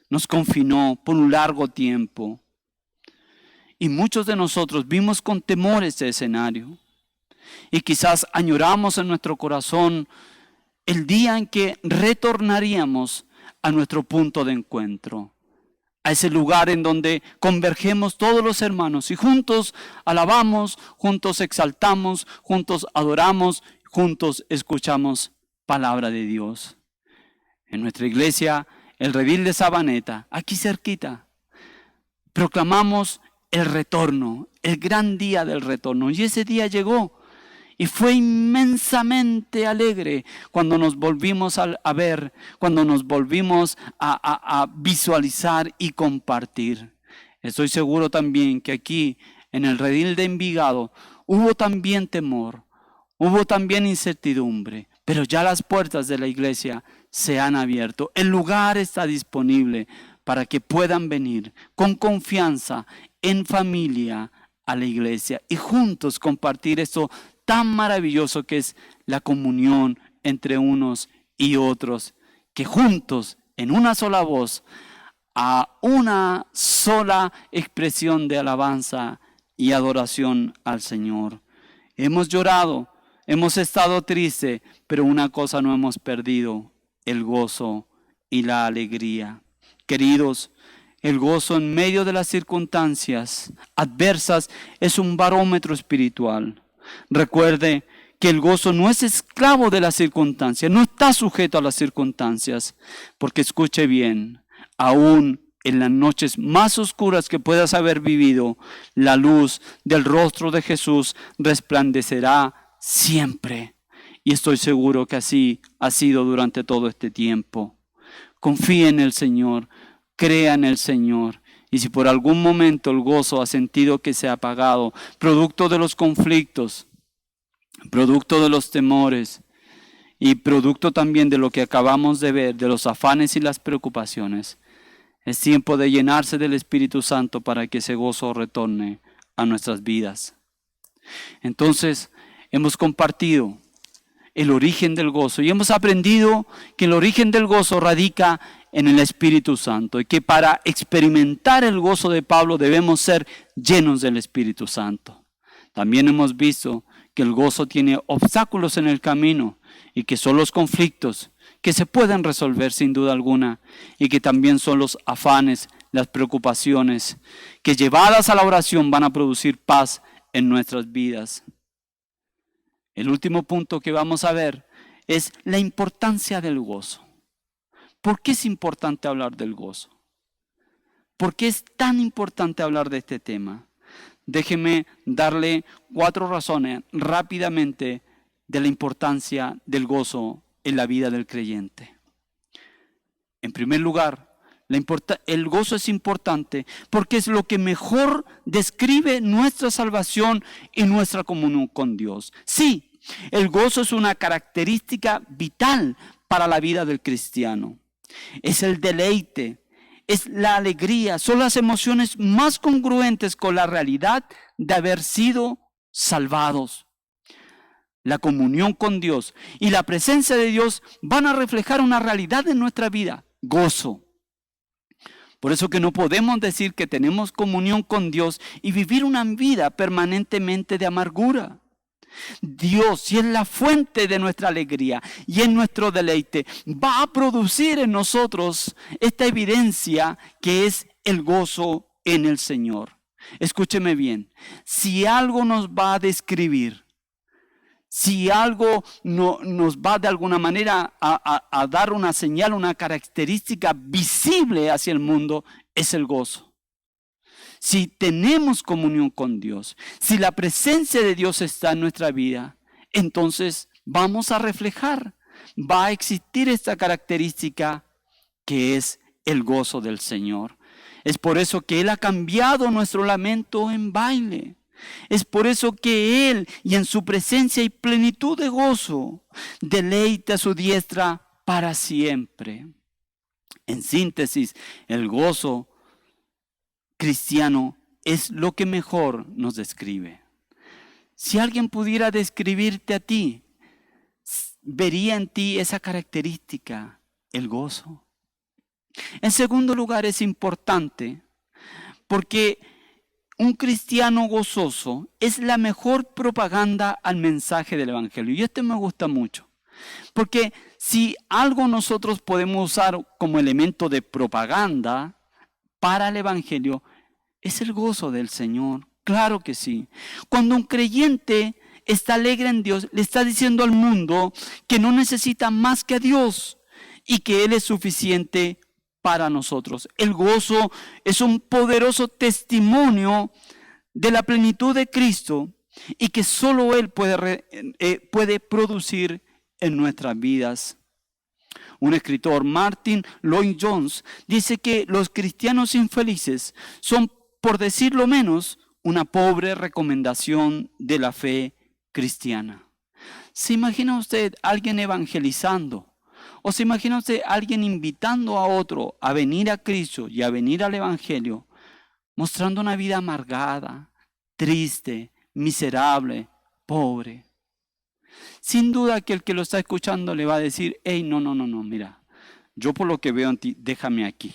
nos confinó por un largo tiempo. Y muchos de nosotros vimos con temor este escenario. Y quizás añoramos en nuestro corazón el día en que retornaríamos a nuestro punto de encuentro, a ese lugar en donde convergemos todos los hermanos y juntos alabamos, juntos exaltamos, juntos adoramos, juntos escuchamos palabra de Dios. En nuestra iglesia, el Redil de Sabaneta, aquí cerquita, proclamamos el retorno, el gran día del retorno. Y ese día llegó y fue inmensamente alegre cuando nos volvimos a ver, cuando nos volvimos a visualizar y compartir. Estoy seguro también que aquí en el Redil de Envigado hubo también temor, hubo también incertidumbre. Pero ya las puertas de la iglesia se han abierto. El lugar está disponible para que puedan venir con confianza en familia a la iglesia y juntos compartir esto tan maravilloso que es la comunión entre unos y otros, que juntos en una sola voz, a una sola expresión de alabanza y adoración al Señor. Hemos llorado. Hemos estado tristes, pero una cosa no hemos perdido, el gozo y la alegría. Queridos, el gozo en medio de las circunstancias adversas es un barómetro espiritual. Recuerde que el gozo no es esclavo de las circunstancias, no está sujeto a las circunstancias, porque escuche bien, aún en las noches más oscuras que puedas haber vivido, la luz del rostro de Jesús resplandecerá siempre. Y estoy seguro que así ha sido durante todo este tiempo. Confíe en el Señor, crea en el Señor. Y si por algún momento el gozo ha sentido que se ha apagado, producto de los conflictos, producto de los temores y producto también de lo que acabamos de ver, de los afanes y las preocupaciones, es tiempo de llenarse del Espíritu Santo para que ese gozo retorne a nuestras vidas. Entonces, hemos compartido el origen del gozo y hemos aprendido que el origen del gozo radica en el Espíritu Santo y que para experimentar el gozo de Pablo debemos ser llenos del Espíritu Santo. También hemos visto que el gozo tiene obstáculos en el camino y que son los conflictos que se pueden resolver sin duda alguna y que también son los afanes, las preocupaciones que llevadas a la oración van a producir paz en nuestras vidas. El último punto que vamos a ver es la importancia del gozo. ¿Por qué es importante hablar del gozo? ¿Por qué es tan importante hablar de este tema? Déjeme darle 4 razones rápidamente de la importancia del gozo en la vida del creyente. En primer lugar, el gozo es importante porque es lo que mejor describe nuestra salvación y nuestra comunión con Dios. Sí, el gozo es una característica vital para la vida del cristiano. Es el deleite, es la alegría, son las emociones más congruentes con la realidad de haber sido salvados. La comunión con Dios y la presencia de Dios van a reflejar una realidad en nuestra vida, gozo. Por eso que no podemos decir que tenemos comunión con Dios y vivir una vida permanentemente de amargura. Dios, si es la fuente de nuestra alegría y en nuestro deleite, va a producir en nosotros esta evidencia que es el gozo en el Señor. Escúcheme bien, si algo nos va a describir, si algo nos va de alguna manera a dar una señal, una característica visible hacia el mundo, es el gozo. Si tenemos comunión con Dios, si la presencia de Dios está en nuestra vida, entonces vamos a reflejar, va a existir esta característica que es el gozo del Señor. Es por eso que Él ha cambiado nuestro lamento en baile. Es por eso que Él, y en su presencia y plenitud de gozo, deleita a su diestra para siempre. En síntesis, el gozo cristiano es lo que mejor nos describe. Si alguien pudiera describirte a ti, vería en ti esa característica, el gozo. En segundo lugar, es importante porque un cristiano gozoso es la mejor propaganda al mensaje del Evangelio. Y esto me gusta mucho, porque si algo nosotros podemos usar como elemento de propaganda para el Evangelio, es el gozo del Señor. Claro que sí. Cuando un creyente está alegre en Dios, le está diciendo al mundo que no necesita más que a Dios y que Él es suficiente para nosotros. El gozo es un poderoso testimonio de la plenitud de Cristo y que solo Él puede producir en nuestras vidas. Un escritor, Martin Lloyd-Jones, dice que los cristianos infelices son, por decirlo menos, una pobre recomendación de la fe cristiana. ¿Se imagina usted a alguien evangelizando? ¿O se imagina usted a alguien invitando a otro a venir a Cristo y a venir al Evangelio, mostrando una vida amargada, triste, miserable, pobre? Sin duda que el que lo está escuchando le va a decir, hey, no, mira, yo por lo que veo en ti, déjame aquí.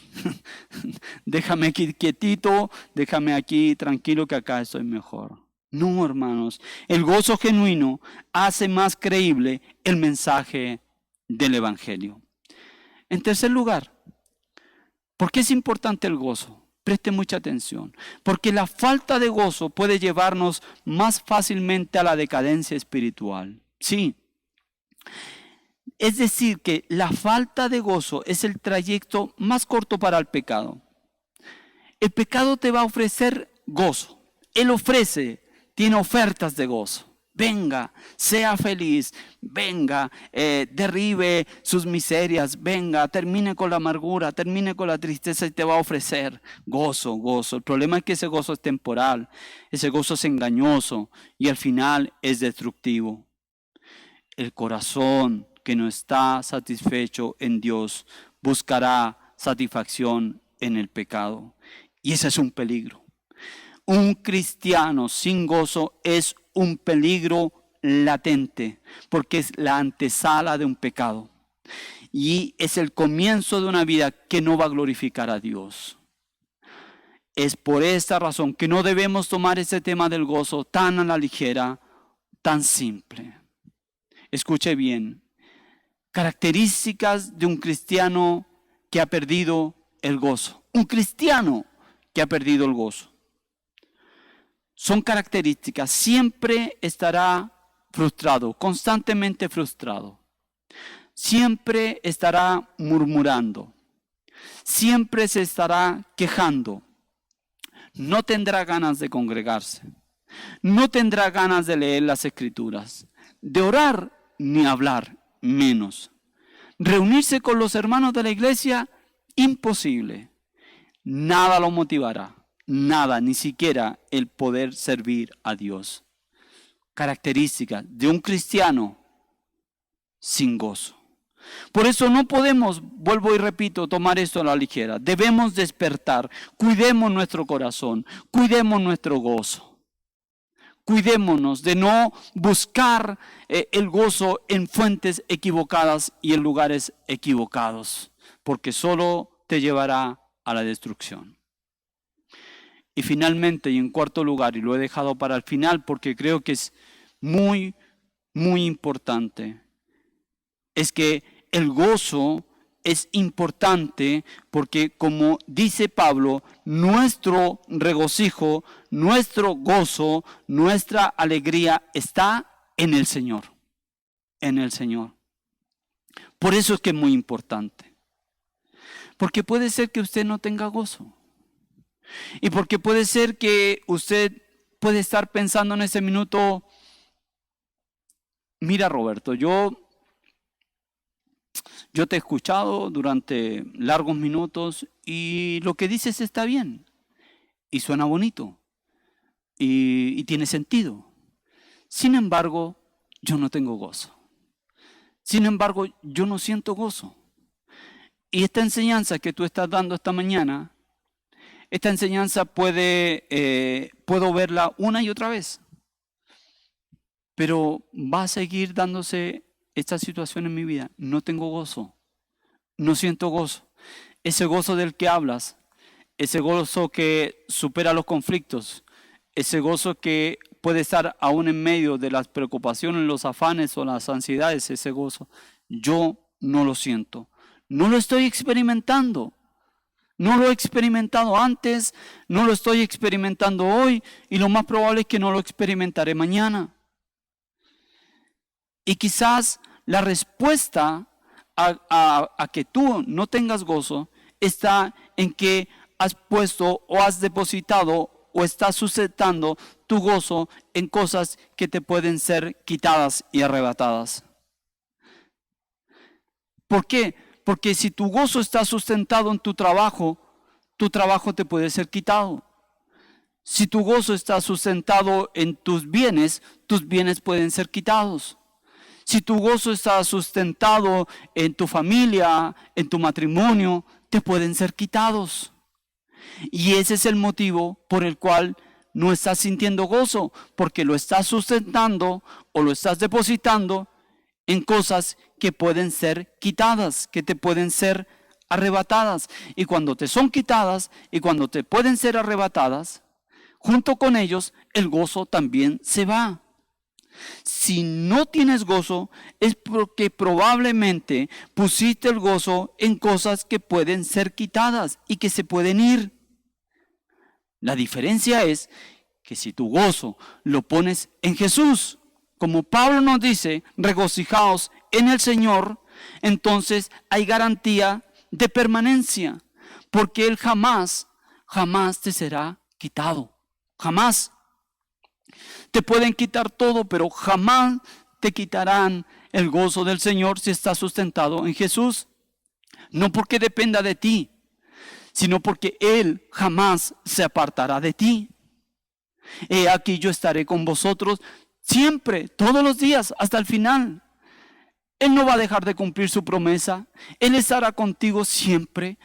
Déjame aquí quietito, déjame aquí tranquilo que acá estoy mejor. No, hermanos, el gozo genuino hace más creíble el mensaje del Evangelio. En tercer lugar, ¿por qué es importante el gozo? Preste mucha atención, porque la falta de gozo puede llevarnos más fácilmente a la decadencia espiritual. Sí, es decir que la falta de gozo es el trayecto más corto para el pecado. El pecado te va a ofrecer gozo. Él tiene ofertas de gozo. Venga, sea feliz, venga, derribe sus miserias, venga, termine con la amargura, termine con la tristeza y te va a ofrecer gozo, gozo. El problema es que ese gozo es temporal, ese gozo es engañoso y al final es destructivo. El corazón que no está satisfecho en Dios buscará satisfacción en el pecado y ese es un peligro. Un cristiano sin gozo es un peligro latente, porque es la antesala de un pecado. Y es el comienzo de una vida que no va a glorificar a Dios. Es por esta razón que no debemos tomar ese tema del gozo tan a la ligera, tan simple. Escuche bien. Características de un cristiano que ha perdido el gozo. Un cristiano que ha perdido el gozo. Son características, siempre estará frustrado, constantemente frustrado. Siempre estará murmurando. Siempre se estará quejando. No tendrá ganas de congregarse. No tendrá ganas de leer las Escrituras. De orar ni hablar, menos. Reunirse con los hermanos de la iglesia, imposible. Nada lo motivará. Nada, ni siquiera el poder servir a Dios. Característica de un cristiano sin gozo. Por eso no podemos, vuelvo y repito, tomar esto a la ligera. Debemos despertar, cuidemos nuestro corazón, cuidemos nuestro gozo. Cuidémonos de no buscar el gozo en fuentes equivocadas y en lugares equivocados, porque solo te llevará a la destrucción. Y finalmente, y en cuarto lugar, y lo he dejado para el final porque creo que es muy, muy importante, es que el gozo es importante porque, como dice Pablo, nuestro regocijo, nuestro gozo, nuestra alegría está en el Señor. En el Señor. Por eso es que es muy importante. Porque puede ser que usted no tenga gozo. Y porque puede ser que usted puede estar pensando en ese minuto, mira Roberto, yo te he escuchado durante largos minutos y lo que dices está bien y suena bonito y tiene sentido. Sin embargo, yo no tengo gozo. Sin embargo, yo no siento gozo. Y esta enseñanza que tú estás dando esta mañana, esta enseñanza puedo verla una y otra vez, pero va a seguir dándose esta situación en mi vida. No tengo gozo, no siento gozo. Ese gozo del que hablas, ese gozo que supera los conflictos, ese gozo que puede estar aún en medio de las preocupaciones, los afanes o las ansiedades, ese gozo, yo no lo siento, no lo estoy experimentando. No lo he experimentado antes, no lo estoy experimentando hoy y lo más probable es que no lo experimentaré mañana. Y quizás la respuesta a que tú no tengas gozo está en que has puesto o has depositado o estás sustentando tu gozo en cosas que te pueden ser quitadas y arrebatadas. ¿Por qué? Porque si tu gozo está sustentado en tu trabajo te puede ser quitado. Si tu gozo está sustentado en tus bienes pueden ser quitados. Si tu gozo está sustentado en tu familia, en tu matrimonio, te pueden ser quitados. Y ese es el motivo por el cual no estás sintiendo gozo, porque lo estás sustentando o lo estás depositando en cosas que pueden ser quitadas, que te pueden ser arrebatadas. Y cuando te son quitadas y cuando te pueden ser arrebatadas, junto con ellos el gozo también se va. Si no tienes gozo es porque probablemente pusiste el gozo en cosas que pueden ser quitadas y que se pueden ir. La diferencia es que si tu gozo lo pones en Jesús, como Pablo nos dice, regocijaos en el Señor, entonces hay garantía de permanencia, porque Él jamás te será quitado, jamás. Te pueden quitar todo, pero jamás te quitarán el gozo del Señor si estás sustentado en Jesús. No porque dependa de ti, sino porque Él jamás se apartará de ti. He aquí yo estaré con vosotros siempre, todos los días, hasta el final. Él no va a dejar de cumplir su promesa. Él estará contigo siempre.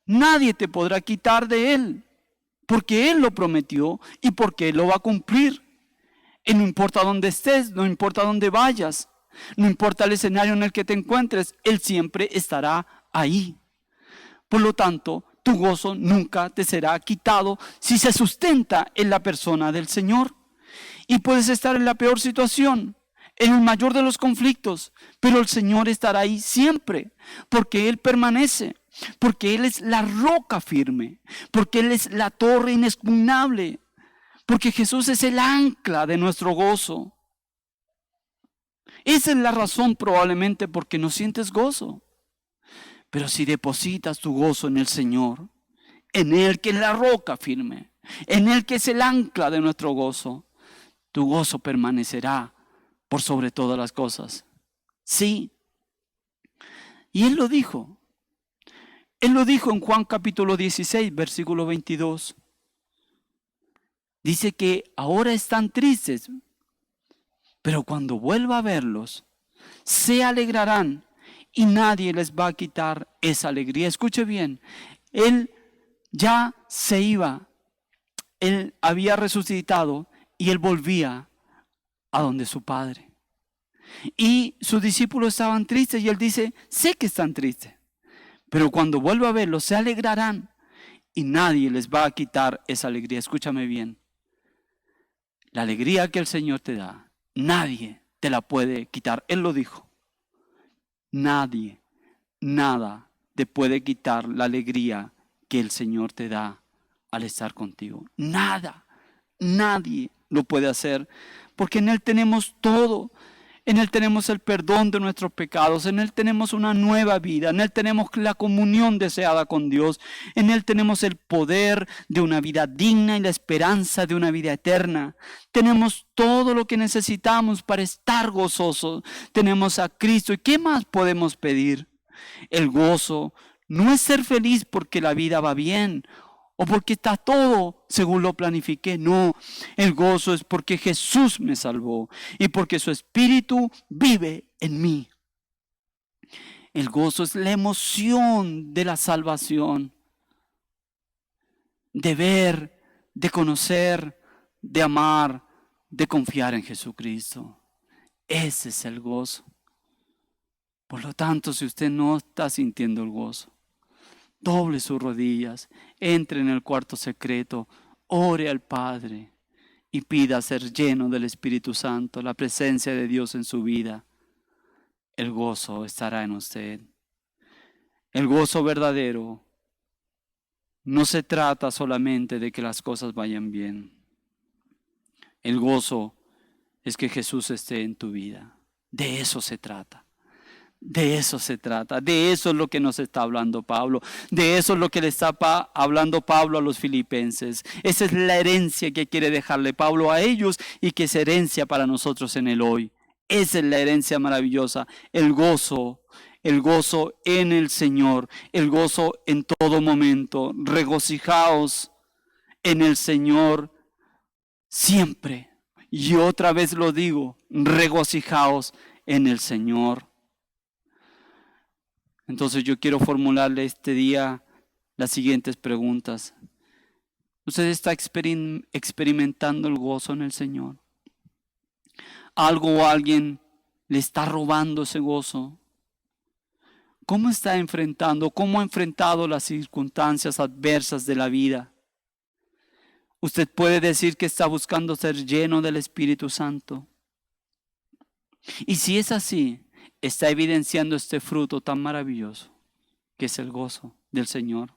Nadie te podrá quitar de Él, porque Él lo prometió y porque Él lo va a cumplir. Y no importa dónde estés, no importa dónde vayas, no importa el escenario en el que te encuentres, Él siempre estará ahí. Por lo tanto, tu gozo nunca te será quitado si se sustenta en la persona del Señor. Y puedes estar en la peor situación, en el mayor de los conflictos, pero el Señor estará ahí siempre, porque Él permanece, porque Él es la roca firme, porque Él es la torre inexpugnable, porque Jesús es el ancla de nuestro gozo. Esa es la razón probablemente porque no sientes gozo. Pero si depositas tu gozo en el Señor, en Él que es la roca firme, en Él que es el ancla de nuestro gozo, tu gozo permanecerá por sobre todas las cosas. Sí. Y Él lo dijo. Él lo dijo en Juan capítulo 16, versículo 22. Dice que ahora están tristes, pero cuando vuelva a verlos, se alegrarán y nadie les va a quitar esa alegría. Escuche bien, Él ya se iba, Él había resucitado y Él volvía a donde su Padre. Y sus discípulos estaban tristes y Él dice, sé que están tristes, pero cuando vuelva a verlos se alegrarán y nadie les va a quitar esa alegría. Escúchame bien, la alegría que el Señor te da, nadie te la puede quitar. Él lo dijo, nadie, nada te puede quitar la alegría que el Señor te da al estar contigo. Nada, nadie lo puede hacer, porque en Él tenemos todo. En Él tenemos el perdón de nuestros pecados, en Él tenemos una nueva vida, en Él tenemos la comunión deseada con Dios, en Él tenemos el poder de una vida digna y la esperanza de una vida eterna. Tenemos todo lo que necesitamos para estar gozosos. Tenemos a Cristo. ¿Y qué más podemos pedir? El gozo no es ser feliz porque la vida va bien o porque está todo según lo planifiqué. No, el gozo es porque Jesús me salvó y porque su Espíritu vive en mí. El gozo es la emoción de la salvación, de ver, de conocer, de amar, de confiar en Jesucristo. Ese es el gozo. Por lo tanto, si usted no está sintiendo el gozo, doble sus rodillas, entre en el cuarto secreto, ore al Padre y pida ser lleno del Espíritu Santo, la presencia de Dios en su vida. El gozo estará en usted. El gozo verdadero no se trata solamente de que las cosas vayan bien. El gozo es que Jesús esté en tu vida. De eso se trata. De eso se trata, de eso es lo que nos está hablando Pablo, de eso es lo que le está hablando Pablo a los filipenses. Esa es la herencia que quiere dejarle Pablo a ellos y que es herencia para nosotros en el hoy. Esa es la herencia maravillosa, el gozo en el Señor, el gozo en todo momento. Regocijaos en el Señor siempre. Y otra vez lo digo, regocijaos en el Señor. Entonces yo quiero formularle este día las siguientes preguntas. ¿Usted está experimentando el gozo en el Señor? ¿Algo o alguien le está robando ese gozo? ¿Cómo está enfrentando, cómo ha enfrentado las circunstancias adversas de la vida? Usted puede decir que está buscando ser lleno del Espíritu Santo. Y si es así, está evidenciando este fruto tan maravilloso que es el gozo del Señor.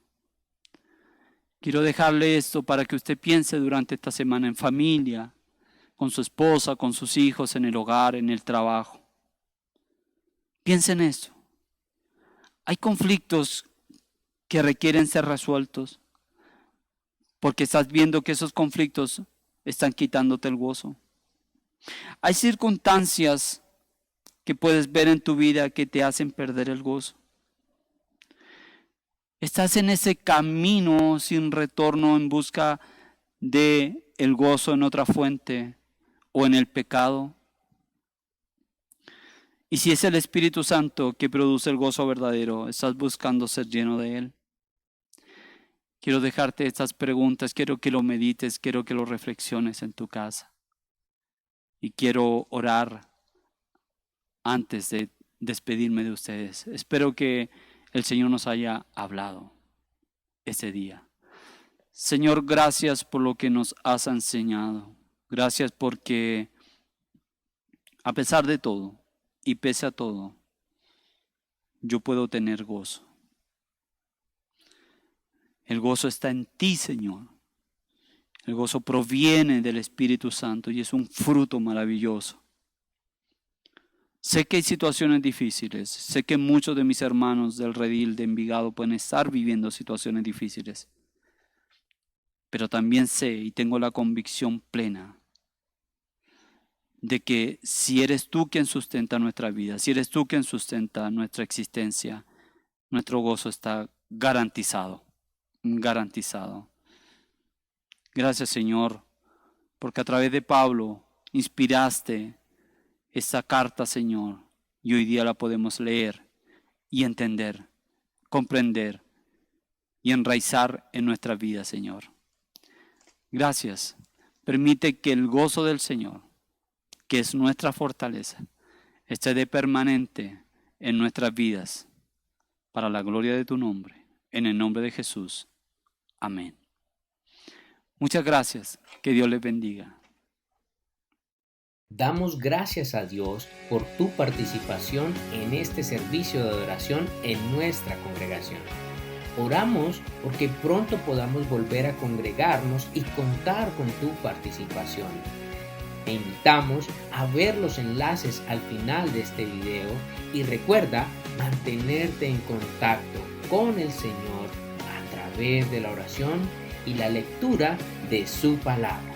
Quiero dejarle esto para que usted piense durante esta semana en familia, con su esposa, con sus hijos, en el hogar, en el trabajo. Piense en esto. Hay conflictos que requieren ser resueltos porque estás viendo que esos conflictos están quitándote el gozo. Hay circunstancias que puedes ver en tu vida que te hacen perder el gozo. Estás en ese camino sin retorno en busca de el gozo en otra fuente o en el pecado. Y si es el Espíritu Santo que produce el gozo verdadero, estás buscando ser lleno de Él. Quiero dejarte estas preguntas, quiero que lo medites, quiero que lo reflexiones en tu casa. Y quiero orar antes de despedirme de ustedes. Espero que el Señor nos haya hablado ese día. Señor, gracias por lo que nos has enseñado. Gracias porque a pesar de todo y pese a todo, yo puedo tener gozo. El gozo está en ti, Señor. El gozo proviene del Espíritu Santo y es un fruto maravilloso. Sé que hay situaciones difíciles, sé que muchos de mis hermanos del redil de Envigado pueden estar viviendo situaciones difíciles, pero también sé y tengo la convicción plena de que si eres tú quien sustenta nuestra vida, si eres tú quien sustenta nuestra existencia, nuestro gozo está garantizado, garantizado. Gracias, Señor, porque a través de Pablo inspiraste esta carta, Señor, y hoy día la podemos leer y entender, comprender y enraizar en nuestra vida, Señor. Gracias. Permite que el gozo del Señor, que es nuestra fortaleza, esté de permanente en nuestras vidas, para la gloria de tu nombre, en el nombre de Jesús. Amén. Muchas gracias. Que Dios les bendiga. Damos gracias a Dios por tu participación en este servicio de adoración en nuestra congregación. Oramos porque pronto podamos volver a congregarnos y contar con tu participación. Te invitamos a ver los enlaces al final de este video y recuerda mantenerte en contacto con el Señor a través de la oración y la lectura de su palabra.